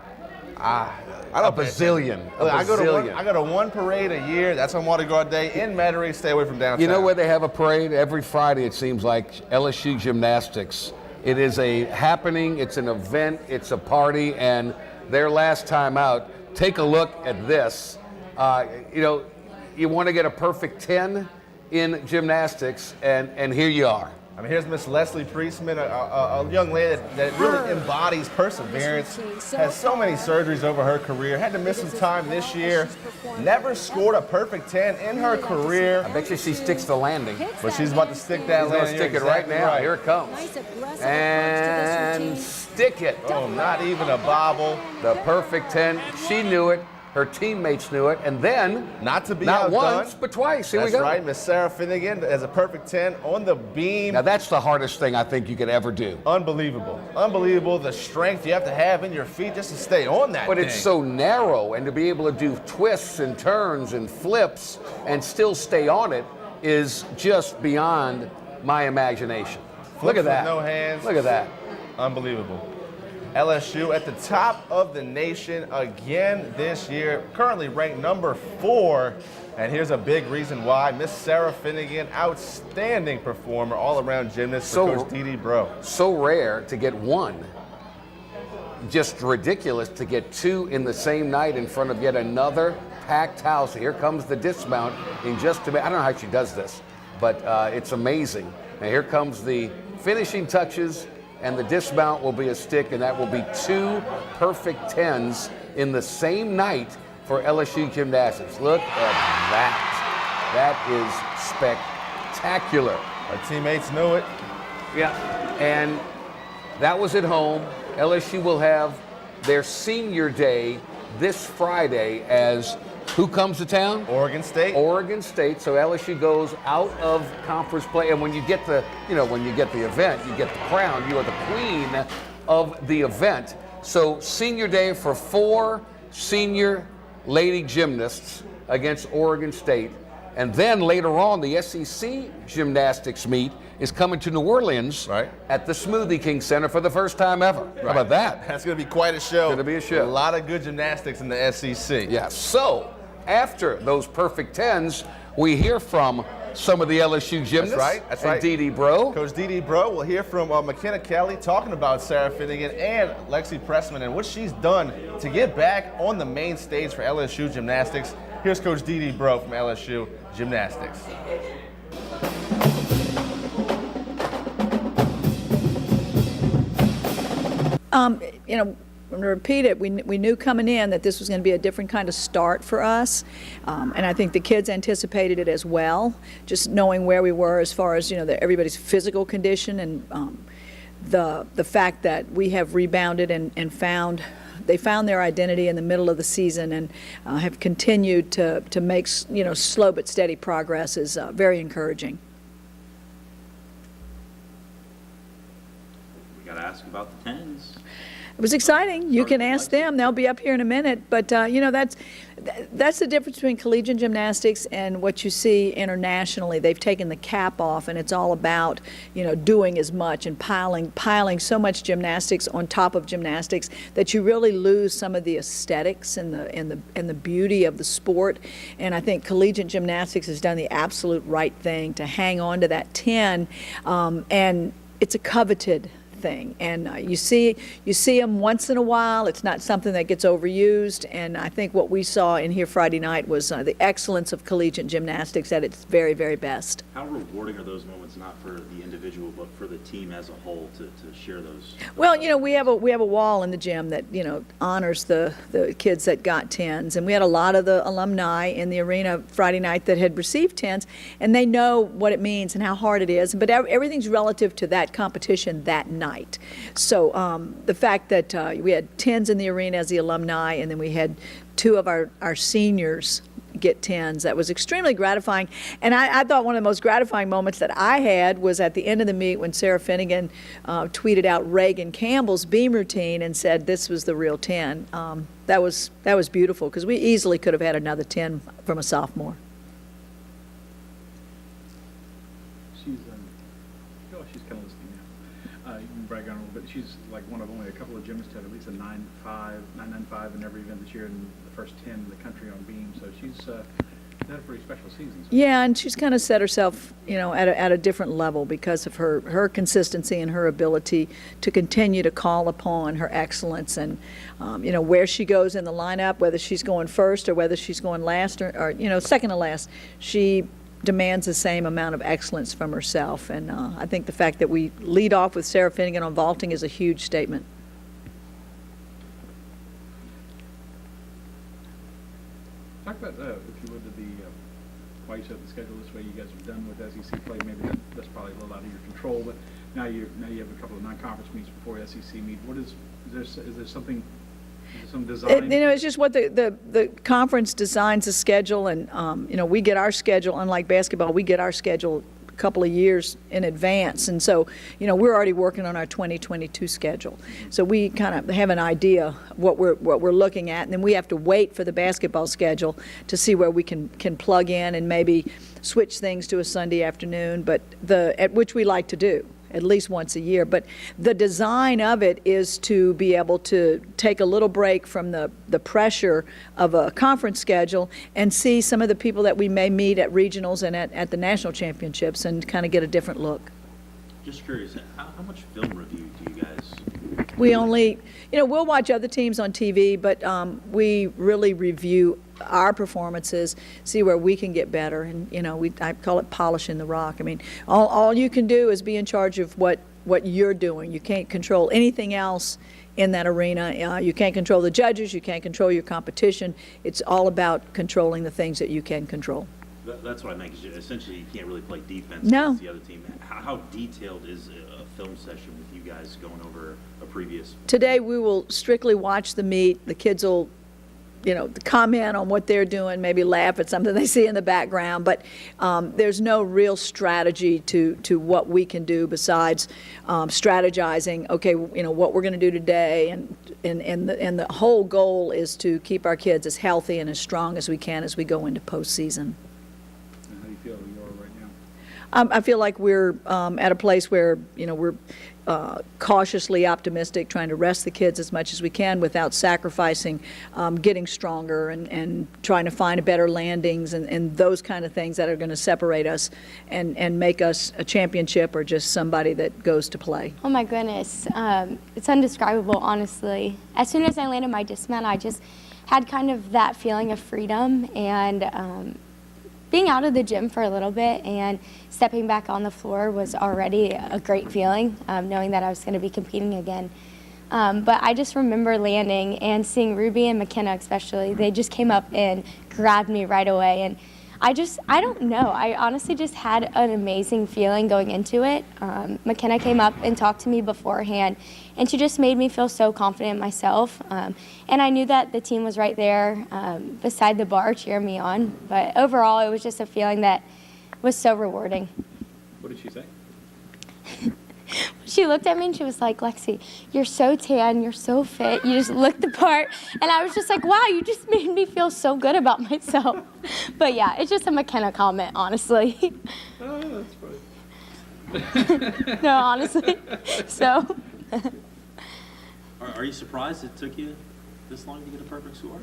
I don't a bazillion. I go to one parade a year. That's on Mardi Gras Day in Metairie. Stay away from downtown. You know where they have a parade? Every Friday, it seems like, LSU Gymnastics. It is a happening, it's an event, it's a party, and their last time out, take a look at this. You want to get a perfect 10 in gymnastics, and here you are. I mean, here's Miss Leslie Priestman, a young lady that really embodies perseverance, has so many surgeries over her career, had to miss some time this year, never scored a perfect 10 in her career. I bet you she sticks the landing. But she's about to stick that landing. She's going to stick it right now. Right. Here it comes. And stick it. Oh, not even a bobble. The perfect 10. She knew it. Her teammates knew it, and then not outdone, once but twice. Here we go. That's right, Miss Sarah Finnegan has a perfect 10 on the beam. Now that's the hardest thing I think you could ever do. Unbelievable, unbelievable. The strength you have to have in your feet just to stay on that. But it's so narrow, and to be able to do twists and turns and flips and still stay on it is just beyond my imagination. Look at that. No hands. Look at that. Unbelievable. LSU at the top of the nation again this year, currently ranked number 4. And here's a big reason why. Miss Sarah Finnegan, outstanding performer, all-around gymnast for Coach Dee Dee Bro. So rare to get one. Just ridiculous to get 2 in the same night in front of yet another packed house. Here comes the dismount in just a minute. I don't know how she does this, but it's amazing. Now here comes the finishing touches. And the dismount will be a stick, and that will be 2 perfect 10s in the same night for LSU Gymnastics. Look at that. That is spectacular. Our teammates knew it. Yeah, and that was at home. LSU will have their senior day this Friday as who comes to town? Oregon State. Oregon State. So LSU goes out of conference play, and when you get the event, you get the crown. You are the queen of the event. So senior day for 4 senior lady gymnasts against Oregon State, and then later on the SEC gymnastics meet is coming to New Orleans at the Smoothie King Center for the first time ever. How about that? That's going to be quite a show. Going to be a show. A lot of good gymnastics in the SEC. Yeah. So after those perfect 10s, we hear from some of the LSU gymnasts. That's right. And Dee Dee Bro. Coach Dee Dee Bro. We'll hear from McKenna Kelly talking about Sarah Finnegan and Lexi Pressman and what she's done to get back on the main stage for LSU gymnastics. Here's Coach Dee Dee Bro from LSU Gymnastics. I'm going to repeat it. We knew coming in that this was going to be a different kind of start for us, and I think the kids anticipated it as well. Just knowing where we were as far as everybody's physical condition and the fact that we have rebounded and they found their identity in the middle of the season and have continued to make slow but steady progress is very encouraging. We got to ask about the 10s. It was exciting. You can ask them. They'll be up here in a minute. But, that's the difference between collegiate gymnastics and what you see internationally. They've taken the cap off, and it's all about, doing as much and piling so much gymnastics on top of gymnastics that you really lose some of the aesthetics and the beauty of the sport. And I think collegiate gymnastics has done the absolute right thing to hang on to that 10, and it's a coveted thing. And you see them once in a while. It's not something that gets overused. And I think what we saw in here Friday night was the excellence of collegiate gymnastics at its very, very best. How rewarding are those moments, not for the individual, but for the team as a whole, to share those? Well, we have a wall in the gym that honors the kids that got 10s, and we had a lot of the alumni in the arena Friday night that had received 10s, and they know what it means and how hard it is. But everything's relative to that competition that night. So the fact that we had 10s in the arena as the alumni, and then we had 2 of our seniors get 10s. That was extremely gratifying. And I thought one of the most gratifying moments that I had was at the end of the meet when Sarah Finnegan tweeted out Reagan Campbell's beam routine and said this was the real 10. That was beautiful, because we easily could have had another 10 from a sophomore. She's kind of listening now. You can brag on her a little bit. She's like one of only a couple of gymnasts to have at least a 9.95 in every event this year, and the first 10 in the country on beam. So she's had a pretty special season. So. Yeah, and she's kind of set herself, at a different level because of her consistency and her ability to continue to call upon her excellence. And where she goes in the lineup, whether she's going first or whether she's going last or second to last, she demands the same amount of excellence from herself. And I think the fact that we lead off with Sarah Finnegan on vaulting is a huge statement. Talk about, if you would, why you set the schedule this way. You guys are done with SEC play. Maybe that's probably a little out of your control, but now you have a couple of non-conference meets before SEC meet. Is there something? Some design? It's just what the conference designs the schedule, and we get our schedule. Unlike basketball, we get our schedule a couple of years in advance, and so we're already working on our 2022 schedule. So we kind of have an idea what we're looking at, and then we have to wait for the basketball schedule to see where we can plug in and maybe switch things to a Sunday afternoon, but which we like to do at least once a year. But the design of it is to be able to take a little break from the pressure of a conference schedule and see some of the people that we may meet at regionals and at the national championships and kind of get a different look. Just curious, how much film review do you guys? We only, we'll watch other teams on TV, but we really review our performances, see where we can get better, and I call it polishing the rock. I mean, all you can do is be in charge of what you're doing. You can't control anything else in that arena. You can't control the judges. You can't control your competition. It's all about controlling the things that you can control. That's what I meant. Essentially, you can't really play defense against the other team. How detailed is a film session with you guys going over a previous? Today we will strictly watch the meet. The kids will comment on what they're doing, maybe laugh at something they see in the background, but there's no real strategy to what we can do besides strategizing, okay, what we're going to do today, and the whole goal is to keep our kids as healthy and as strong as we can as we go into postseason. How do you feel you are right now? I feel like we're at a place where, we're cautiously optimistic, trying to rest the kids as much as we can without sacrificing getting stronger and trying to find better landings and those kind of things that are going to separate us and make us a championship or just somebody that goes to play. Oh my goodness. It's indescribable, honestly. As soon as I landed my dismount, I just had kind of that feeling of freedom and being out of the gym for a little bit and stepping back on the floor was already a great feeling, knowing that I was going to be competing again. But I just remember landing and seeing Ruby and McKenna especially. They just came up and grabbed me right away. And I don't know. I honestly just had an amazing feeling going into it. McKenna came up and talked to me beforehand, and she just made me feel so confident in myself. And I knew that the team was right there beside the bar cheering me on. But overall, it was just a feeling that was so rewarding. What did she say? She looked at me and she was like, Lexi, you're so tan, you're so fit, you just look the part. And I was just like, wow, you just made me feel so good about myself. But yeah, it's just a McKenna comment, honestly. Oh, that's funny. No, honestly. So. Are you surprised it took you this long to get a perfect score?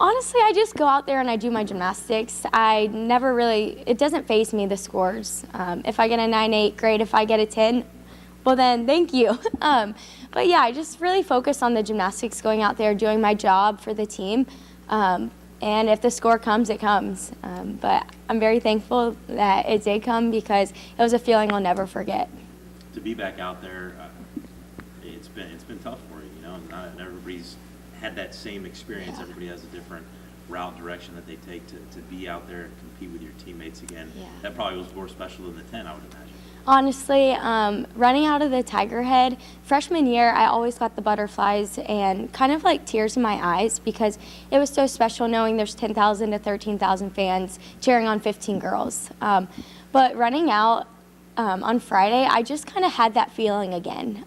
Honestly, I just go out there and I do my gymnastics. I never really, it doesn't faze me, the scores. If I get a 9.8, great. If I get a 10, well then, thank you. But yeah, I just really focus on the gymnastics, going out there, doing my job for the team. And if the score comes, it comes. But I'm very thankful that it did come because it was a feeling I'll never forget. To be back out there, it's been tough for you, you know. Not everybody's had that same experience. Yeah. Everybody has a different route direction that they take to be out there and compete with your teammates again. Yeah. That probably was more special than the 10, I would imagine. Honestly, running out of the Tiger Head, freshman year, I always got the butterflies and kind of like tears in my eyes because it was so special knowing there's 10,000 to 13,000 fans cheering on 15 girls. But running out on Friday, I just kind of had that feeling again.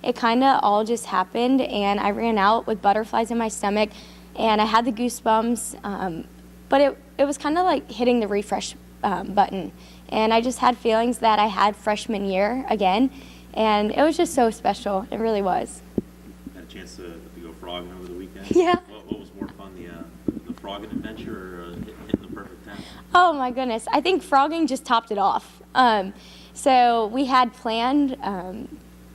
It kind of all just happened, and I ran out with butterflies in my stomach, and I had the goosebumps, but it was kind of like hitting the refresh button. And I just had feelings that I had freshman year again, and it was just so special. It really was. Had a chance to go frogging over the weekend? Yeah. What was more fun, the frogging adventure or hitting the perfect 10? Oh my goodness, I think frogging just topped it off. So we had planned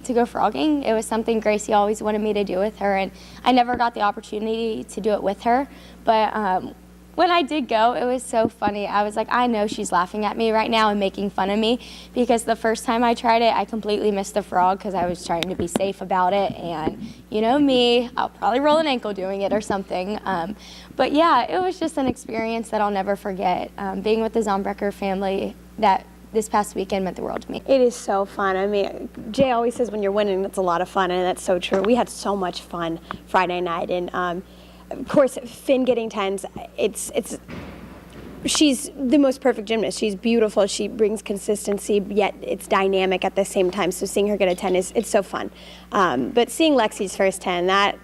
to go frogging. It was something Gracie always wanted me to do with her, and I never got the opportunity to do it with her. But when I did go, it was so funny. I was like, I know she's laughing at me right now and making fun of me because the first time I tried it, I completely missed the frog because I was trying to be safe about it. And you know me, I'll probably roll an ankle doing it or something. But yeah, it was just an experience that I'll never forget. Being with the Zombrecker family this past weekend meant the world to me. It is so fun. I mean, Jay always says when you're winning, it's a lot of fun, and that's so true. We had so much fun Friday night, and of course, Finn getting 10s, she's the most perfect gymnast. She's beautiful. She brings consistency, yet it's dynamic at the same time. So seeing her get a 10 it's so fun. But seeing Lexi's first 10, that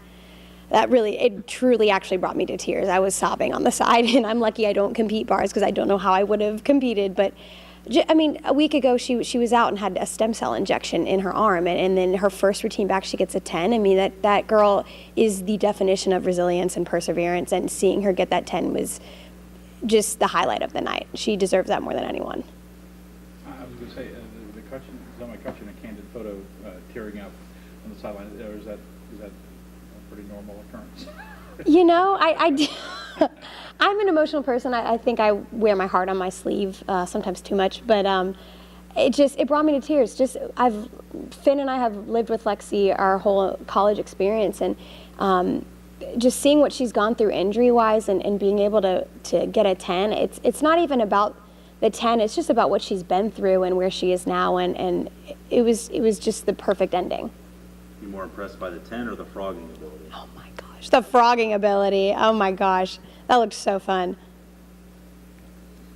really, it truly actually brought me to tears. I was sobbing on the side, and I'm lucky I don't compete bars because I don't know how I would have competed. But I mean, a week ago she was out and had a stem cell injection in her arm, and then her first routine back she gets a 10. I mean, that girl is the definition of resilience and perseverance, and seeing her get that 10 was just the highlight of the night. She deserves that more than anyone. I was going to say, Zelma Cutchin, a candid photo tearing up on the sideline, is that a pretty normal occurrence? You know, I'm an emotional person. I think I wear my heart on my sleeve, sometimes too much, but it brought me to tears. Finn and I have lived with Lexi our whole college experience, and just seeing what she's gone through injury-wise and being able to get a 10, it's not even about the 10, it's just about what she's been through and where she is now, and it was just the perfect ending. You more impressed by the 10 or the frogging ability? Oh my gosh, the frogging ability, oh my gosh. That looked so fun.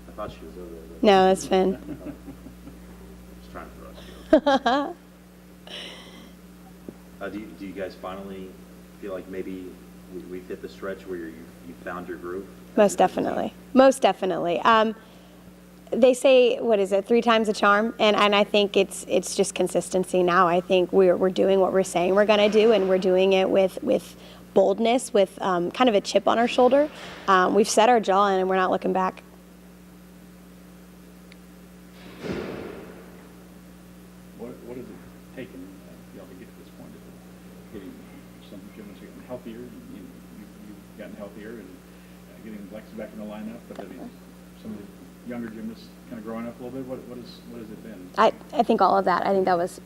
I thought she was over there. No, that's Finn. Just trying to throw us. Do you guys finally feel like maybe we've hit the stretch where you found your groove? Most definitely. Most definitely. They say, what is it, 3 times a charm? And I think it's just consistency now. I think we're doing what we're saying we're going to do, and we're doing it with boldness, with kind of a chip on our shoulder. We've set our jaw in and we're not looking back. What has it taken y'all to get to this point of getting some gymnasts getting healthier? You've gotten healthier and getting Lexi back in the lineup, but I mean, some of the younger gymnasts kind of growing up a little bit. What has it been? I think all of that. I think that was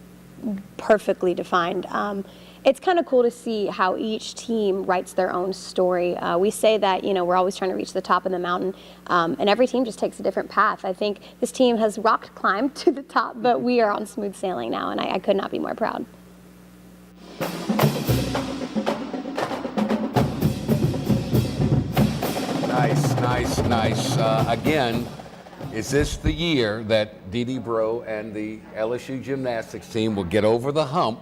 perfectly defined. It's kind of cool to see how each team writes their own story. We say that, we're always trying to reach the top of the mountain, and every team just takes a different path. I think this team has rock climbed to the top, but we are on smooth sailing now, and I could not be more proud. Nice. Again, is this the year that Dee Dee Bro and the LSU gymnastics team will get over the hump?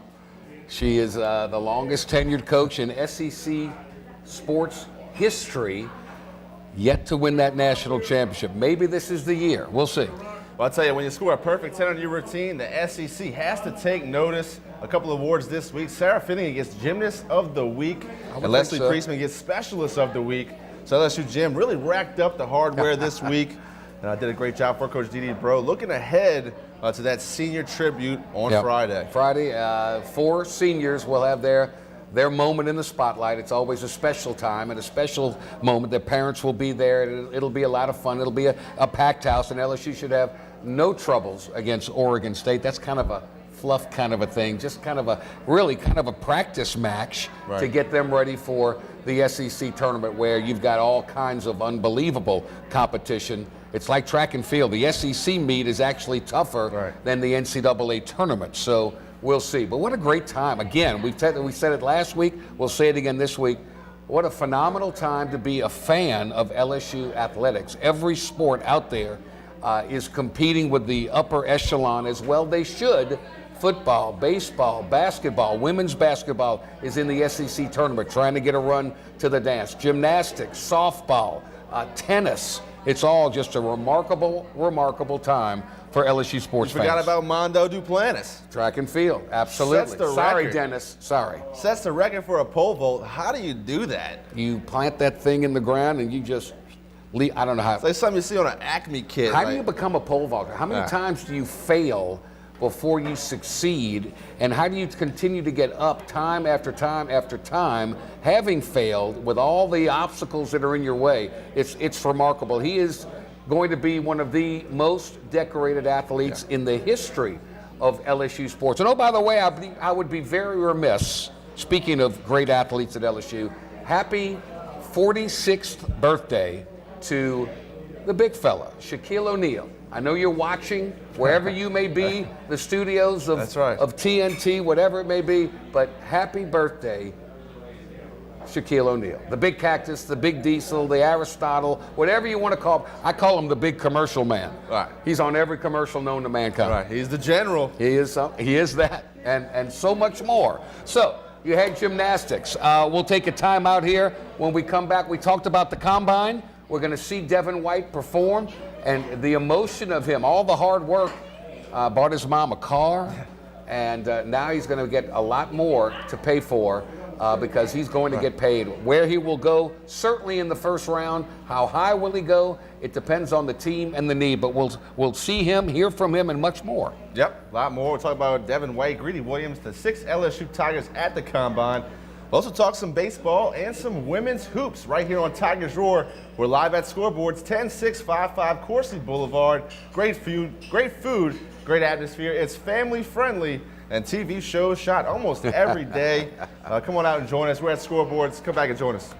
She is the longest tenured coach in SEC sports history, yet to win that national championship. Maybe this is the year. We'll see. Well, I'll tell you, when you score a perfect 10 on your routine, the SEC has to take notice. A couple of awards this week. Sarah Finnegan gets Gymnast of the Week, and Leslie Priestman gets Specialist of the Week. So LSU Gym really racked up the hardware this week. And I did a great job for Coach Dede Bro. Looking ahead to that senior tribute on Friday. Friday, 4 seniors will have their moment in the spotlight. It's always a special time and a special moment. Their parents will be there. It'll be a lot of fun. It'll be a packed house, and LSU should have no troubles against Oregon State. That's kind of a fluff kind of a thing, just kind of a practice match to get them ready for the SEC tournament, where you've got all kinds of unbelievable competition. It's like track and field. The SEC meet is actually tougher than the NCAA tournament, so we'll see. But what a great time. Again, we said it last week, we'll say it again this week. What a phenomenal time to be a fan of LSU athletics. Every sport out there is competing with the upper echelon as well. They should. Football, baseball, basketball, women's basketball is in the SEC tournament trying to get a run to the dance. Gymnastics, softball, tennis. It's all just a remarkable, remarkable time for LSU sports fans. Forgot about Mondo Duplantis. Track and field, absolutely. Sorry, Dennis, sorry. Sets the record for a pole vault. How do you do that? You plant that thing in the ground and you just leave. I don't know how. It's like something you see on an Acme kit. How do you become a pole vaulter? How many times do you fail before you succeed, and how do you continue to get up time after time after time, having failed with all the obstacles that are in your way? It's remarkable. He is going to be one of the most decorated athletes in the history of LSU sports. And oh, by the way, I would be very remiss, speaking of great athletes at LSU, happy 46th birthday to the big fella, Shaquille O'Neal. I know you're watching wherever you may be, the studios of TNT, whatever it may be, but happy birthday, Shaquille O'Neal. The big cactus, the big diesel, the Aristotle, whatever you want to call him. I call him the big commercial man. Right. He's on every commercial known to mankind. Right. He's the general. He is that, and so much more. So you had gymnastics. We'll take a time out here. When we come back, we talked about the combine. We're going to see Devin White perform, and the emotion of him, all the hard work, bought his mom a car, and now he's going to get a lot more to pay for because he's going to get paid. Where he will go, certainly in the first round. How high will he go? It depends on the team and the need, but we'll see him, hear from him, and much more. Yep, a lot more. We'll talk about Devin White, Greedy Williams, the 6 LSU Tigers at the combine. We'll also talk some baseball and some women's hoops right here on Tigers Roar. We're live at Scoreboards, 10655 Coursey Boulevard. Great food, great atmosphere. It's family friendly, and TV shows shot almost every day. Come on out and join us. We're at Scoreboards. Come back and join us.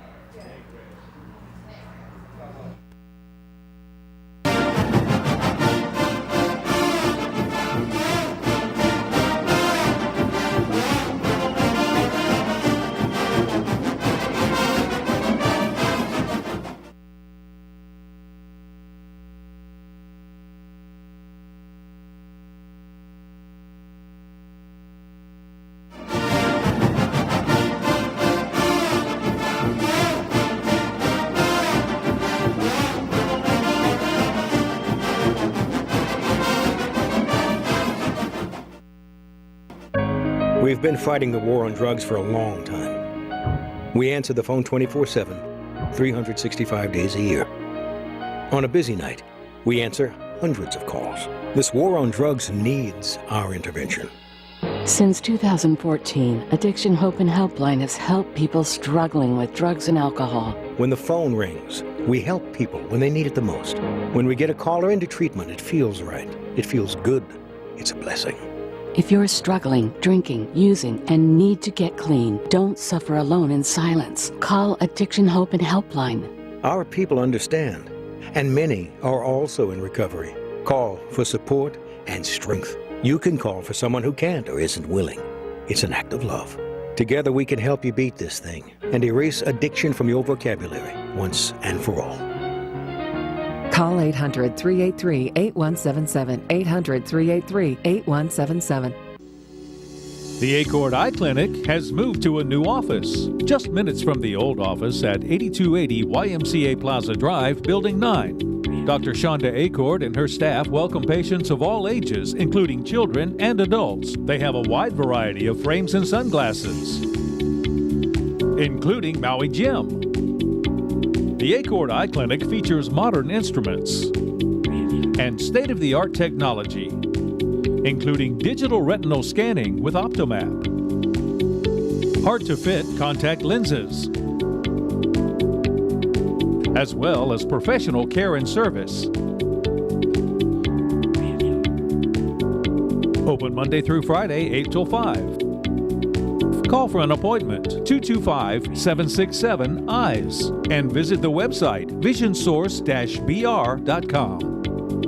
We've been fighting the war on drugs for a long time. We answer the phone 24/7, 365 days a year. On a busy night, we answer hundreds of calls. This war on drugs needs our intervention. Since 2014, Addiction Hope and Helpline has helped people struggling with drugs and alcohol. When the phone rings, we help people when they need it the most. When we get a caller into treatment, it feels right. It feels good. It's a blessing. If you're struggling, drinking, using, and need to get clean, don't suffer alone in silence. Call Addiction Hope and Helpline. Our people understand, and many are also in recovery. Call for support and strength. You can call for someone who can't or isn't willing. It's an act of love. Together we can help you beat this thing and erase addiction from your vocabulary once and for all. Call 800-383-8177, 800-383-8177. The Acord Eye Clinic has moved to a new office, just minutes from the old office at 8280 YMCA Plaza Drive, Building 9. Dr. Shonda Acord and her staff welcome patients of all ages, including children and adults. They have a wide variety of frames and sunglasses, including Maui Jim, The Acord Eye Clinic features modern instruments and state-of-the-art technology, including digital retinal scanning with Optomap, hard-to-fit contact lenses, as well as professional care and service. Open Monday through Friday, 8 till 5. Call for an appointment, 225-767-EYES, and visit the website, visionsource-br.com.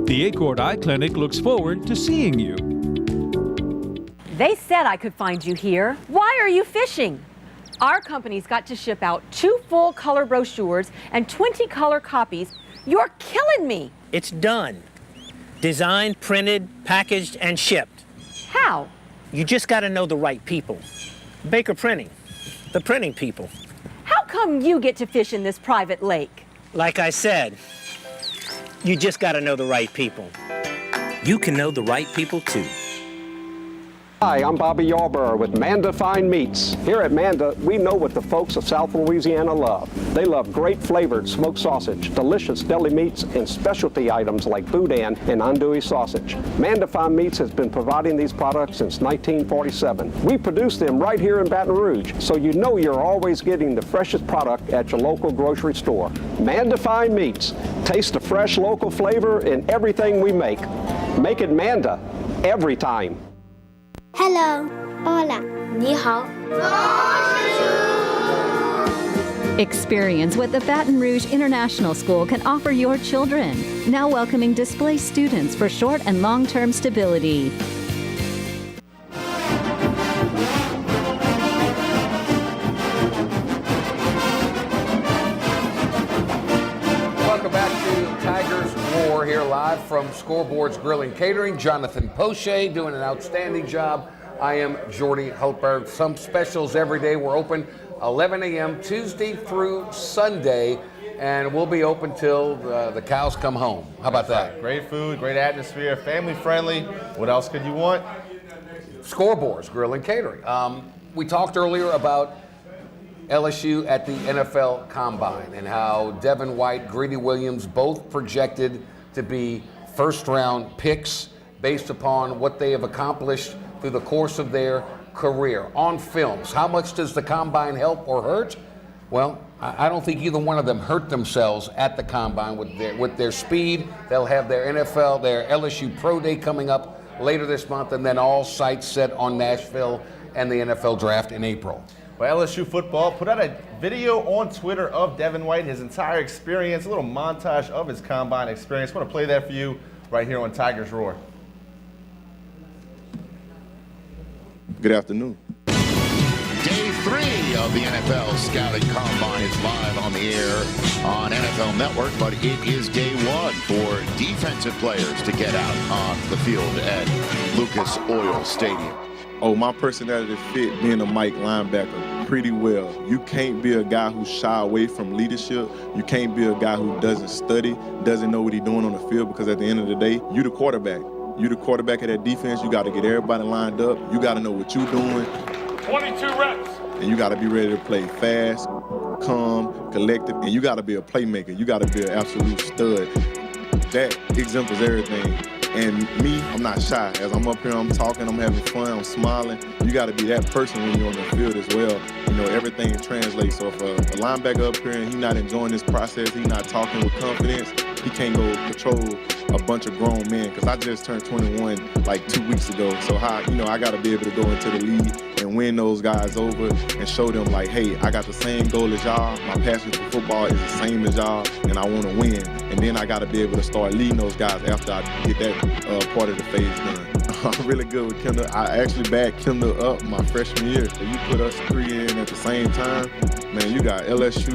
The Acord Eye Clinic looks forward to seeing you. They said I could find you here. Why are you fishing? Our company's got to ship out 2 full color brochures and 20 color copies. You're killing me. It's done. Designed, printed, packaged, and shipped. How? You just got to know the right people. Baker Printing, the printing people. How come you get to fish in this private lake? Like I said, you just got to know the right people. You can know the right people too. Hi, I'm Bobby Yarborough with Manda Fine Meats. Here at Manda, we know what the folks of South Louisiana love. They love great flavored smoked sausage, delicious deli meats, and specialty items like boudin and andouille sausage. Manda Fine Meats has been providing these products since 1947. We produce them right here in Baton Rouge, so you know you're always getting the freshest product at your local grocery store. Manda Fine Meats. Taste the fresh local flavor in everything we make. Make it Manda every time. Hello. Hola. 你好. Experience what the Baton Rouge International School can offer your children. Now welcoming displaced students for short and long-term stability. Welcome back to Tigers Roar here live from Scoreboard's Grill and Catering. Jonathan Poche doing an outstanding job. I am Jordy Hultberg. Some specials every day. We're open 11 a.m. Tuesday through Sunday, and we'll be open till the cows come home. How about that? Great food, great atmosphere, family friendly. What else could you want? Scoreboard's Grill and Catering. We talked earlier about LSU at the NFL Combine and how Devin White, Greedy Williams, both projected to be first-round picks based upon what they have accomplished through the course of their career. On films, how much does the Combine help or hurt? Well, I don't think either one of them hurt themselves at the Combine with their speed. They'll have their LSU Pro Day coming up later this month, and then all sights set on Nashville and the NFL Draft in April. Well, LSU football put out a video on Twitter of Devin White, his entire experience, a little montage of his Combine experience. I want to play that for you right here on Tigers Roar. Good afternoon. Day 3 of the NFL Scouting Combine is live on the air on NFL Network, but it is day 1 for defensive players to get out on the field at Lucas Oil Stadium. Oh, my personality fit being a Mike linebacker pretty well. You can't be a guy who's shy away from leadership. You can't be a guy who doesn't study, doesn't know what he's doing on the field, because at the end of the day, you're the quarterback. You're the quarterback of that defense. You got to get everybody lined up. You got to know what you're doing. 22 reps. And you got to be ready to play fast, calm, collected, and you got to be a playmaker. You got to be an absolute stud. That exemplifies everything. And me, I'm not shy. As I'm up here, I'm talking, I'm having fun, I'm smiling. You got to be that person when you're on the field as well. You know, everything translates. So if a linebacker up here and he's not enjoying this process, he's not talking with confidence, he can't go control a bunch of grown men, because I just turned 21 like 2 weeks ago. So I got to be able to go into the league and win those guys over and show them like, hey, I got the same goal as y'all. My passion for football is the same as y'all, and I want to win. And then I got to be able to start leading those guys after I get that part of the phase done. I'm really good with Kendall. I actually backed Kendall up my freshman year. So you put us 3 in at the same time, man, you got LSU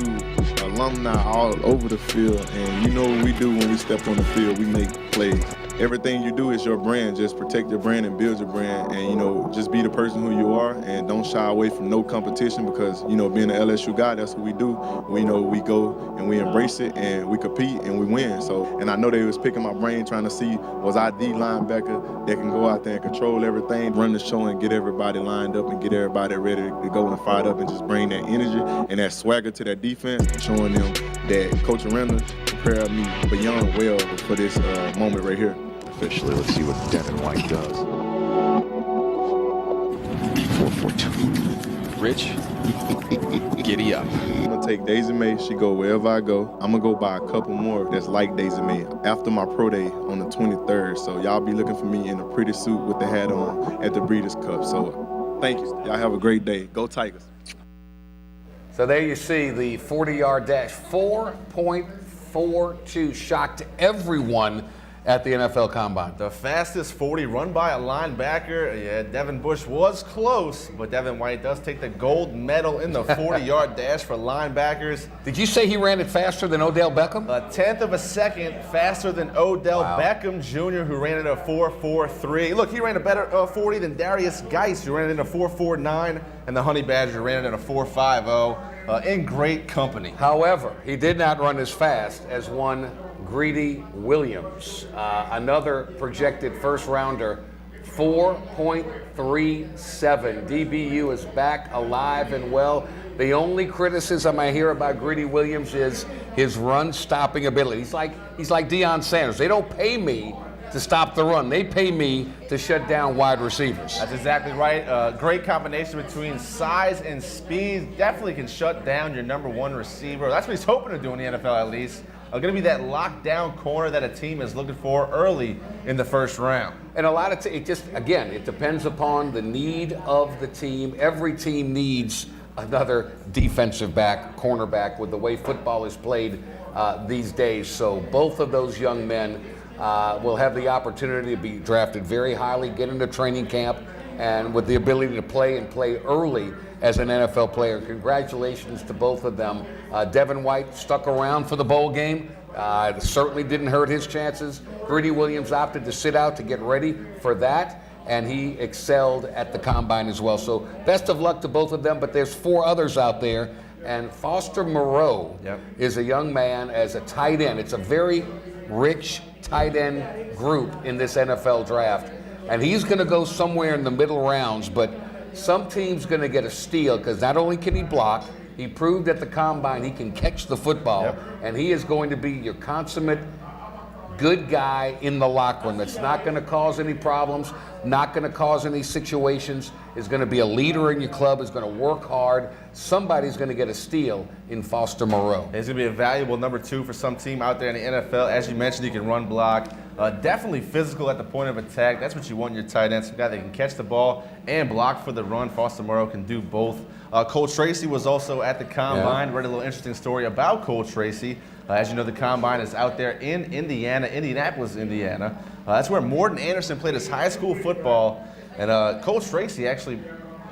alumni all over the field, and you know what we do when we step on the field, we make plays. everything you do is your brand. Just protect your brand and build your brand, and you know, just be the person who you are, and don't shy away from no competition, because you know, being an LSU guy, that's what we do. We know we go and we embrace it, and we compete and we win. So, and I know they was picking my brain trying to see, was I the linebacker that can go out there and control everything, run the show and get everybody lined up and get everybody ready to go and fired up and just bring that energy and that swagger to that defense, showing them that Coach Aranda prepared me beyond well for this moment right here. Officially, let's see what Devin White does. 4-4-2. Rich, giddy up. I'm gonna take Daisy May. She go wherever I go. I'm gonna go buy a couple more that's like Daisy May after my pro day on the 23rd. So y'all be looking for me in a pretty suit with the hat on at the Breeders' Cup. So thank you. Y'all have a great day. Go Tigers. So there you see the 40-yard dash, 4.42, shocked everyone at the NFL Combine. The fastest 40 run by a linebacker. Yeah, Devin Bush was close, but Devin White does take the gold medal in the 40-yard dash for linebackers. Did you say he ran it faster than Odell Beckham? A tenth of a second faster than Odell Beckham Jr., who ran it a 4.43. Look, he ran a better 40 than Darius Geis, who ran it in a 4.49, and the Honey Badger ran it in a 4.50. In great company. However, he did not run as fast as one Greedy Williams, another projected first rounder, 4.37. DBU is back alive and well. The only criticism I hear about Greedy Williams is his run stopping ability. He's like Deion Sanders. They don't pay me to stop the run. They pay me to shut down wide receivers. That's exactly right. Great combination between size and speed. Definitely can shut down your number one receiver. That's what he's hoping to do in the NFL at least. Going to be that lockdown corner that a team is looking for early in the first round. And a lot of it depends upon the need of the team. Every team needs another defensive back, cornerback, with the way football is played these days. So both of those young men will have the opportunity to be drafted very highly, get into training camp, and with the ability to play and play early as an NFL player. Congratulations to both of them. Devin White stuck around for the bowl game. It certainly didn't hurt his chances. Greedy Williams opted to sit out to get ready for that, and he excelled at the Combine as well. So best of luck to both of them, but there's 4 others out there, and Foster Moreau is a young man as a tight end. It's a very rich tight end group in this NFL draft, and he's going to go somewhere in the middle rounds, but some team's going to get a steal because not only can he block, he proved at the Combine he can catch the football, and he is going to be your consummate good guy in the locker room that's not going to cause any problems, not going to cause any situations, is going to be a leader in your club, is going to work hard. Somebody's going to get a steal in Foster Moreau. He's going to be a valuable number 2 for some team out there in the NFL. As you mentioned, he can run block. Definitely physical at the point of attack. That's what you want in your tight end. Some guy that can catch the ball and block for the run. Foster Moreau can do both. Cole Tracy was also at the Combine. Read a little interesting story about Cole Tracy. As you know, the Combine is out there in Indianapolis, Indiana. That's where Morton Anderson played his high school football. And Cole Tracy actually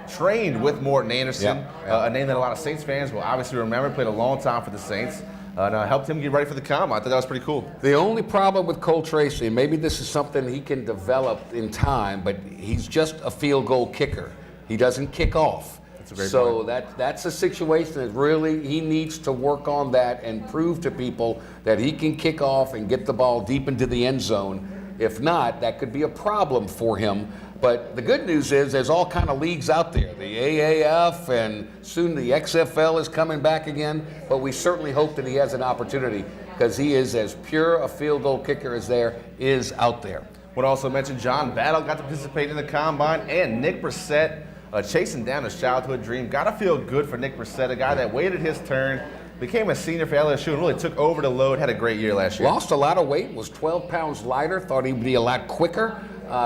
trained with Morton Anderson, a name that a lot of Saints fans will obviously remember. Played a long time for the Saints. And helped him get ready for the Combine. I thought that was pretty cool. The only problem with Cole Tracy, maybe this is something he can develop in time, but he's just a field goal kicker. He doesn't kick off. That's a great point. That's a situation that really he needs to work on that and prove to people that he can kick off and get the ball deep into the end zone. If not, that could be a problem for him. But the good news is there's all kind of leagues out there. The AAF and soon the XFL is coming back again. But we certainly hope that he has an opportunity because he is as pure a field goal kicker as there is out there. Would also mention John Battle got to participate in the Combine, and Nick Brissett chasing down his childhood dream. Got to feel good for Nick Brissett, a guy that waited his turn, became a senior for LSU, and really took over the load, had a great year last year. Lost a lot of weight, was 12 pounds lighter, thought he'd be a lot quicker.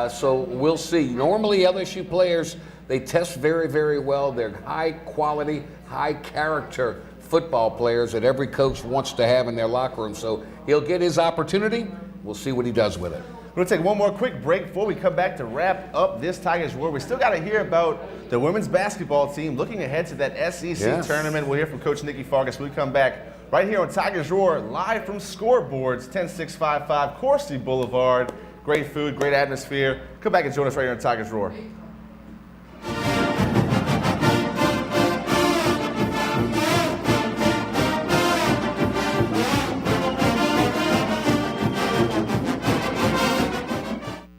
So we'll see. Normally LSU players, they test very, very well. They're high quality, high character football players that every coach wants to have in their locker room. So he'll get his opportunity. We'll see what he does with it. We're going to take one more quick break before we come back to wrap up this Tigers Roar. We still got to hear about the women's basketball team looking ahead to that SEC tournament. We'll hear from Coach Nikki Fargas when we come back right here on Tigers Roar, live from Scoreboards, 10655 Coursey Boulevard. great food, great atmosphere. Come back and join us right here in Tigers Roar.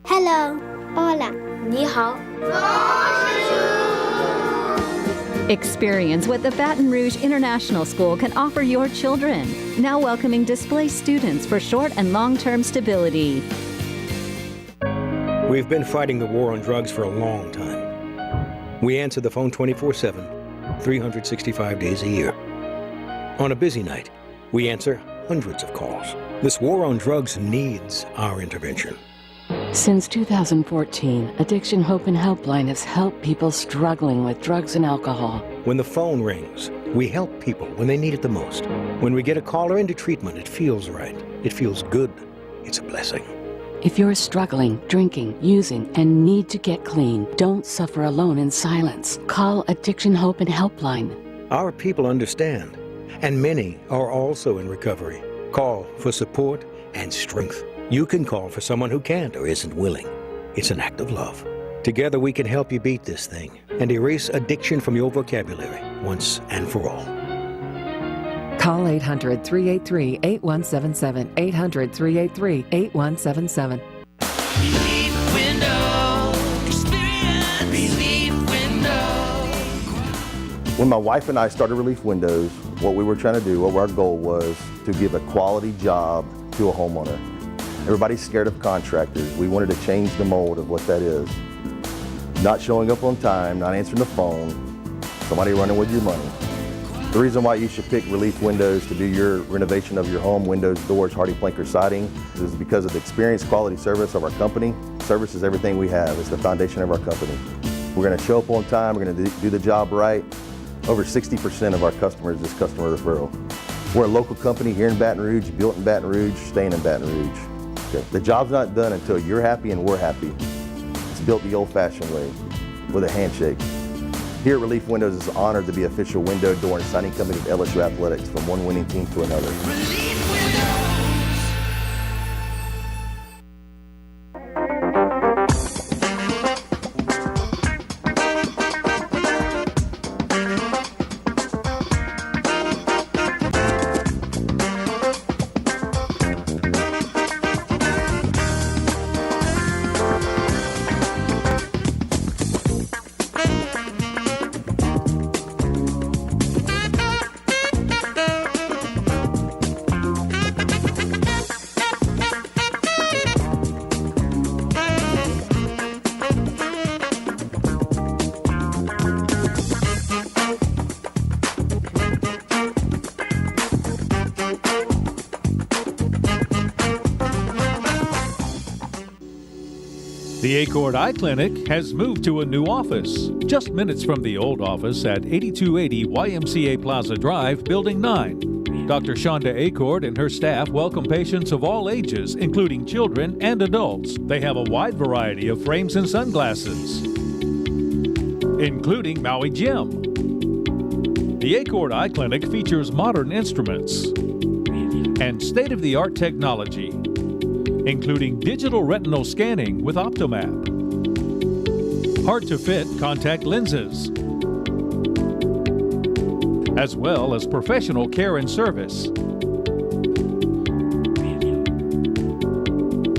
Hello. Hola. 你好. Experience what the Baton Rouge International School can offer your children. Now welcoming displaced students for short and long-term stability. We've been fighting the war on drugs for a long time. We answer the phone 24/7, 365 days a year. On a busy night, we answer hundreds of calls. This war on drugs needs our intervention. Since 2014, Addiction Hope and Helpline has helped people struggling with drugs and alcohol. When the phone rings, we help people when they need it the most. When we get a caller into treatment, it feels right. It feels good. It's a blessing. If you're struggling, drinking, using, and need to get clean, don't suffer alone in silence. Call Addiction Hope and Helpline. Our people understand, and many are also in recovery. Call for support and strength. You can call for someone who can't or isn't willing. It's an act of love. Together we can help you beat this thing and erase addiction from your vocabulary once and for all. Call 800-383-8177. 800-383-8177. When my wife and I started Relief Windows, what we were trying to do, what our goal was to give a quality job to a homeowner. Everybody's scared of contractors. We wanted to change the mold of what that is. Not showing up on time, not answering the phone, somebody running with your money. The reason why you should pick Relief Windows to do your renovation of your home, windows, doors, HardiePlank, or siding, is because of the experience, quality service of our company. Service is everything we have. It's the foundation of our company. We're going to show up on time. We're going to do the job right. Over 60% of our customers is customer referral. We're a local company here in Baton Rouge, built in Baton Rouge, staying in Baton Rouge. Okay. The job's not done until you're happy and we're happy. It's built the old-fashioned way, with a handshake. Here at Relief Windows is honored to be official window, door, and siding company of LSU Athletics, from one winning team to another. The Acord Eye Clinic has moved to a new office, just minutes from the old office at 8280 YMCA Plaza Drive, Building 9. Dr. Shonda Acord and her staff welcome patients of all ages, including children and adults. They have a wide variety of frames and sunglasses, including Maui Jim. The Acord Eye Clinic features modern instruments and state-of-the-art technology, including digital retinal scanning with Optomap, hard-to-fit contact lenses, as well as professional care and service.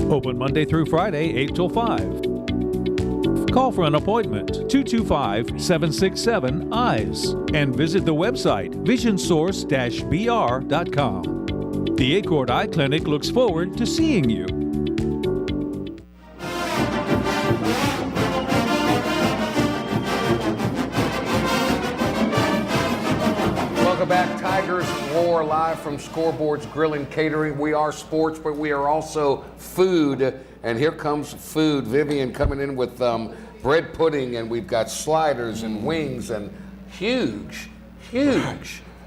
Open Monday through Friday, 8 till 5. Call for an appointment, 225-767-EYES, and visit the website, visionsource-br.com. The Acord Eye Clinic looks forward to seeing you. Welcome back, Tigers Roar, live from Scoreboard's Grill and Catering. We are sports, but we are also food. And here comes food. Vivian coming in with bread pudding, and we've got sliders and wings and huge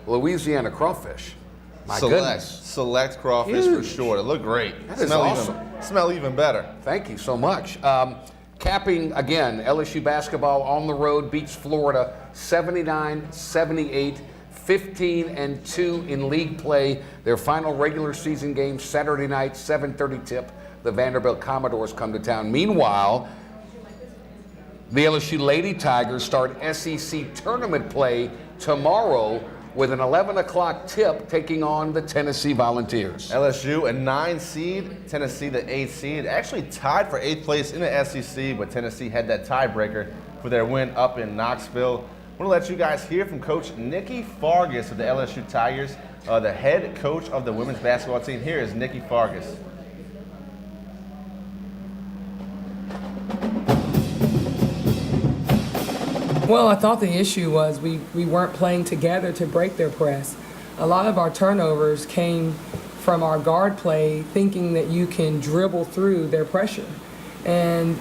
Louisiana crawfish. My goodness. Select crawfish for sure. They look great. That is awesome. Smell even better. Thank you so much. Capping, again, LSU basketball on the road beats Florida 79-78, 15-2 in league play. Their final regular season game Saturday night, 7:30 tip. the Vanderbilt Commodores come to town. Meanwhile, the LSU Lady Tigers start SEC tournament play tomorrow with an 11 o'clock tip taking on the Tennessee Volunteers. LSU, a 9 seed, Tennessee, the 8 seed, actually tied for 8th place in the SEC, but Tennessee had that tiebreaker for their win up in Knoxville. I want to let you guys hear from Coach Nikki Fargas of the LSU Tigers, the head coach of the women's basketball team. Here is Nikki Fargas. Well, I thought the issue was we weren't playing together to break their press. A lot of our turnovers came from our guard play, thinking that you can dribble through their pressure. And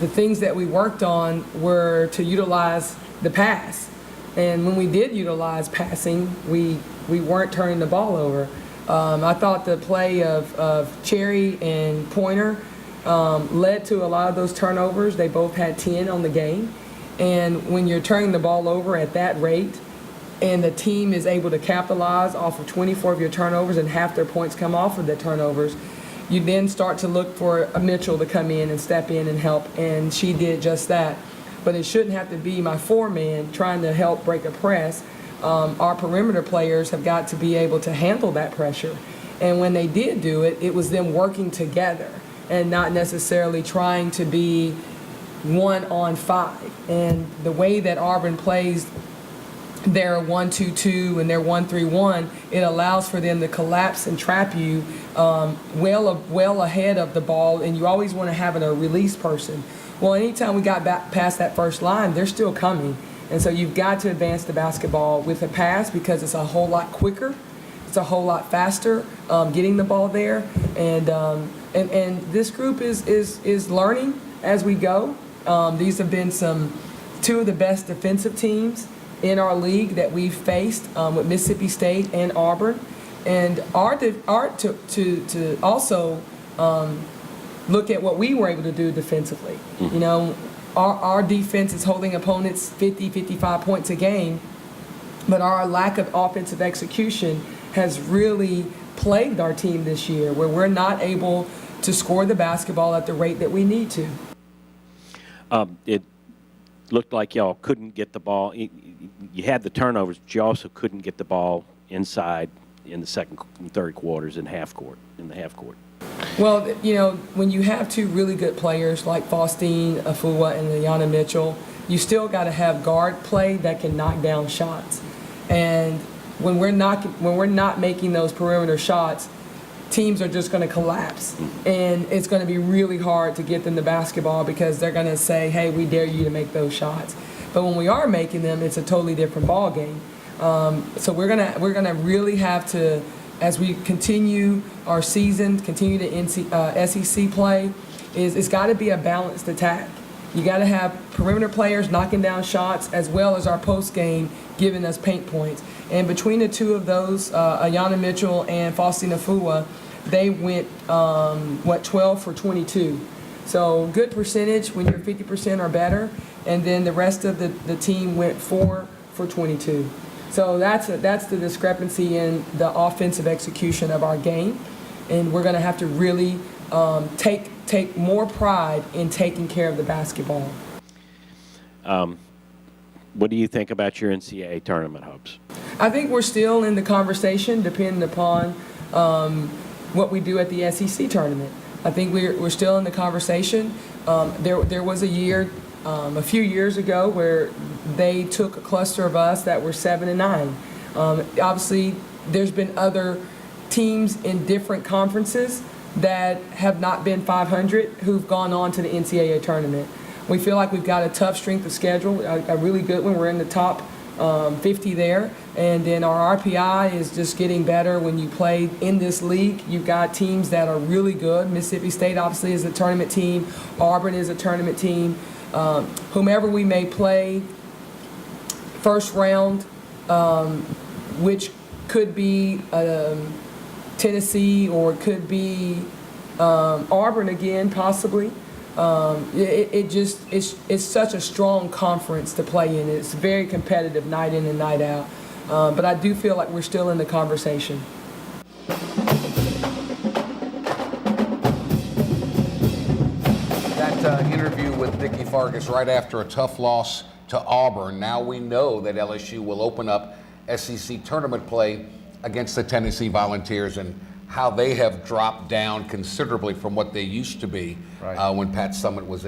the things that we worked on were to utilize the pass. And when we did utilize passing, we weren't turning the ball over. I thought the play of Cherry and Pointer led to a lot of those turnovers. They both had 10 on the game. And when you're turning the ball over at that rate and the team is able to capitalize off of 24 of your turnovers and half their points come off of the turnovers, you then start to look for a Mitchell to come in and step in and help, and she did just that. But it shouldn't have to be my four-man trying to help break a press. Our perimeter players have got to be able to handle that pressure. And when they did do it, it was them working together and not necessarily trying to be 1-on-5. And the way that Auburn plays their 1-2-2 and their 1-3-1, it allows for them to collapse and trap you well ahead of the ball, and you always want to have a release person. Well, anytime we got back past that first line, they're still coming. And so you've got to advance the basketball with a pass because it's a whole lot quicker. It's a whole lot faster getting the ball there. And this group is learning as we go. These have been two of the best defensive teams in our league that we've faced with Mississippi State and Auburn. And to also look at what we were able to do defensively. Mm-hmm. You know, our defense is holding opponents 50, 55 points a game, but our lack of offensive execution has really plagued our team this year, where we're not able to score the basketball at the rate that we need to. It looked like y'all couldn't get the ball. You had the turnovers, but you also couldn't get the ball inside in the second and third quarters in the half court. Well, you know, when you have two really good players like Faustine Afua and Ayanna Mitchell, you still got to have guard play that can knock down shots. And when we're not making those perimeter shots, teams are just going to collapse. And it's going to be really hard to get them the basketball because they're going to say, hey, we dare you to make those shots. But when we are making them, it's a totally different ball game. So we're gonna really have to, as we continue our season, continue the SEC play, it's got to be a balanced attack. You got to have perimeter players knocking down shots as well as our post game giving us paint points. And between the two of those, Ayanna Mitchell and Faustine Afua, they went 12 for 22. So good percentage when you're 50% or better. And then the rest of the team went 4 for 22. So that's the discrepancy in the offensive execution of our game, and we're going to have to really take more pride in taking care of the basketball. What do you think about your NCAA tournament hopes? I think we're still in the conversation, depending upon what we do at the SEC tournament. I think we're still in the conversation. There was a year. A few years ago where they took a cluster of us that were 7-9. Obviously, there's been other teams in different conferences that have not been 500 who've gone on to the NCAA tournament. We feel like we've got a tough strength of schedule, a really good one. We're in the top 50 there. And then our RPI is just getting better when you play in this league. You've got teams that are really good. Mississippi State obviously is a tournament team. Auburn is a tournament team. Whomever we may play first round, which could be Tennessee or it could be Auburn again, possibly. It's such a strong conference to play in. It's very competitive night in and night out. But I do feel like we're still in the conversation. interview with Nikki Fargas right after a tough loss to Auburn. Now we know that LSU will open up SEC tournament play against the Tennessee Volunteers, and how they have dropped down considerably from what they used to be when Pat Summitt was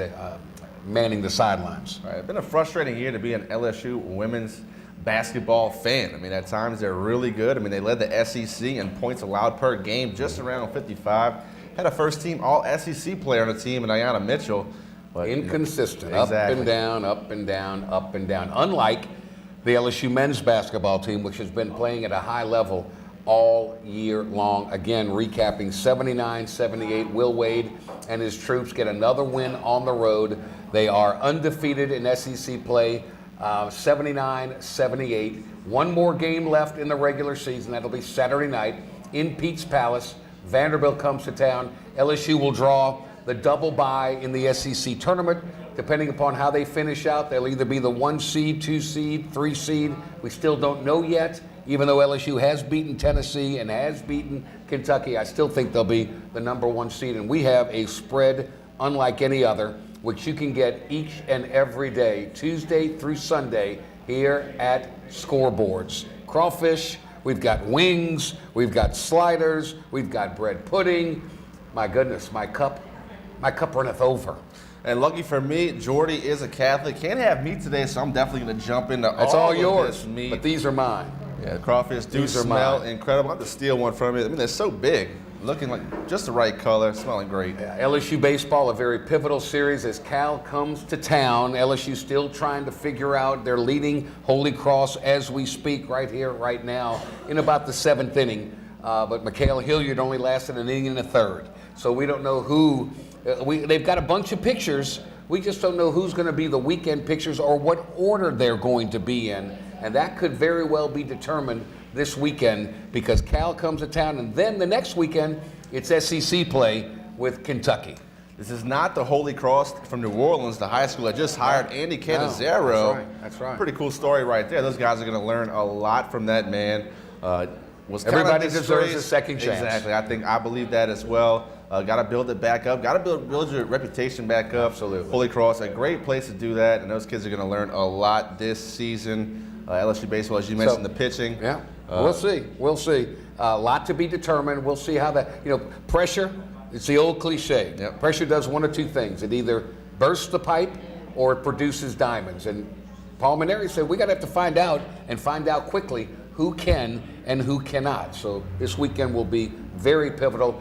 manning the sidelines. Right. It's been a frustrating year to be an LSU women's basketball fan. I mean, at times they're really good. I mean, they led the SEC in points allowed per game, just around 55. Had a first-team All-SEC player on the team, and Ayanna Mitchell. But, inconsistent, exactly. Up and down, up and down, up and down. Unlike the LSU men's basketball team, which has been playing at a high level all year long. Again, recapping 79-78, Will Wade and his troops get another win on the road. They are undefeated in SEC play, 79-78. One more game left in the regular season. That'll be Saturday night in Pete's Palace. Vanderbilt comes to town. LSU will draw the double bye in the SEC tournament. Depending upon how they finish out, they'll either be the 1 seed, 2 seed, 3 seed. We still don't know yet. Even though LSU has beaten Tennessee and has beaten Kentucky, I still think they'll be the number 1 seed. And we have a spread unlike any other, which you can get each and every day, Tuesday through Sunday, here at Scoreboards. Crawfish, we've got wings, we've got sliders, we've got bread pudding. My goodness, my cup runneth over. And lucky for me, Jordy is a Catholic. Can't have meat today, so I'm definitely going to jump into That's all yours, this meat. but these are mine. Yeah, the crawfish do These are smell mine. incredible. I have to steal one from it. I mean, they're so big, looking like just the right color, smelling great. LSU baseball, a very pivotal series as Cal comes to town. LSU still trying to figure out their leading Holy Cross as we speak right here, right now, in about the 7th inning. But Mikhail Hilliard only lasted an inning and a third. So we don't know who. They've got a bunch of pitchers. We just don't know who's going to be the weekend pitchers or what order they're going to be in. And that could very well be determined this weekend because Cal comes to town, and then the next weekend it's SEC play with Kentucky. This is not the Holy Cross from New Orleans, the high school that just hired Andy Cannizzaro. No, that's right. Pretty cool story right there. Those guys are going to learn a lot from that man. Everybody deserves a second chance. Exactly. I believe that as well. Got to build it back up. Got to build your reputation back up. Absolutely. Holy Cross, a great place to do that, and those kids are going to learn a lot this season. LSU baseball, as you mentioned, the pitching. Yeah, we'll see. We'll see. A lot to be determined. We'll see how that, pressure, it's the old cliche. Yep. Pressure does one of two things. It either bursts the pipe or it produces diamonds. And Paul Mainieri said we got to have to find out quickly who can and who cannot. So this weekend will be very pivotal.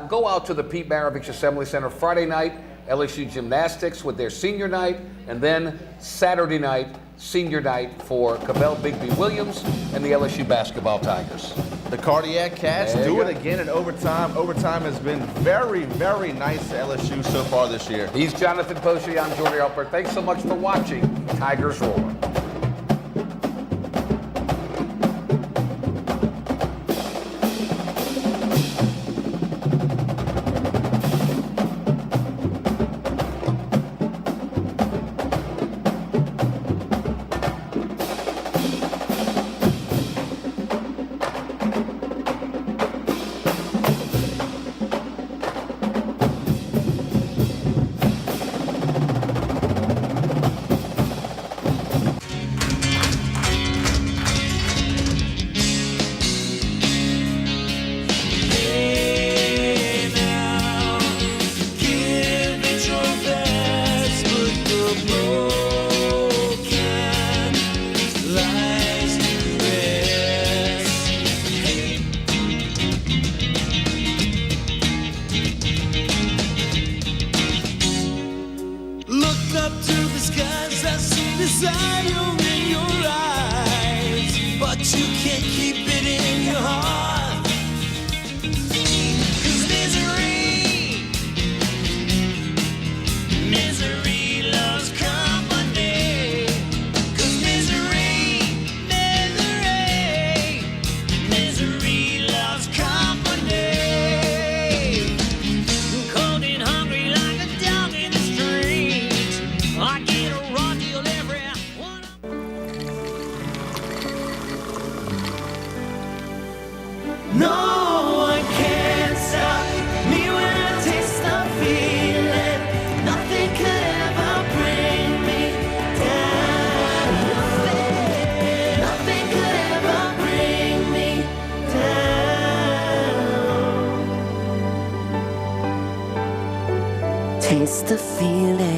Go out to the Pete Maravich Assembly Center Friday night, LSU Gymnastics with their senior night, and then Saturday night, senior night for Cabell Bigby Williams and the LSU basketball Tigers. The Cardiac Cats do it again in overtime. Overtime has been very, very nice to LSU so far this year. He's Jonathan Poche. I'm Jordy Harper. Thanks so much for watching Tigers Roar. the feeling.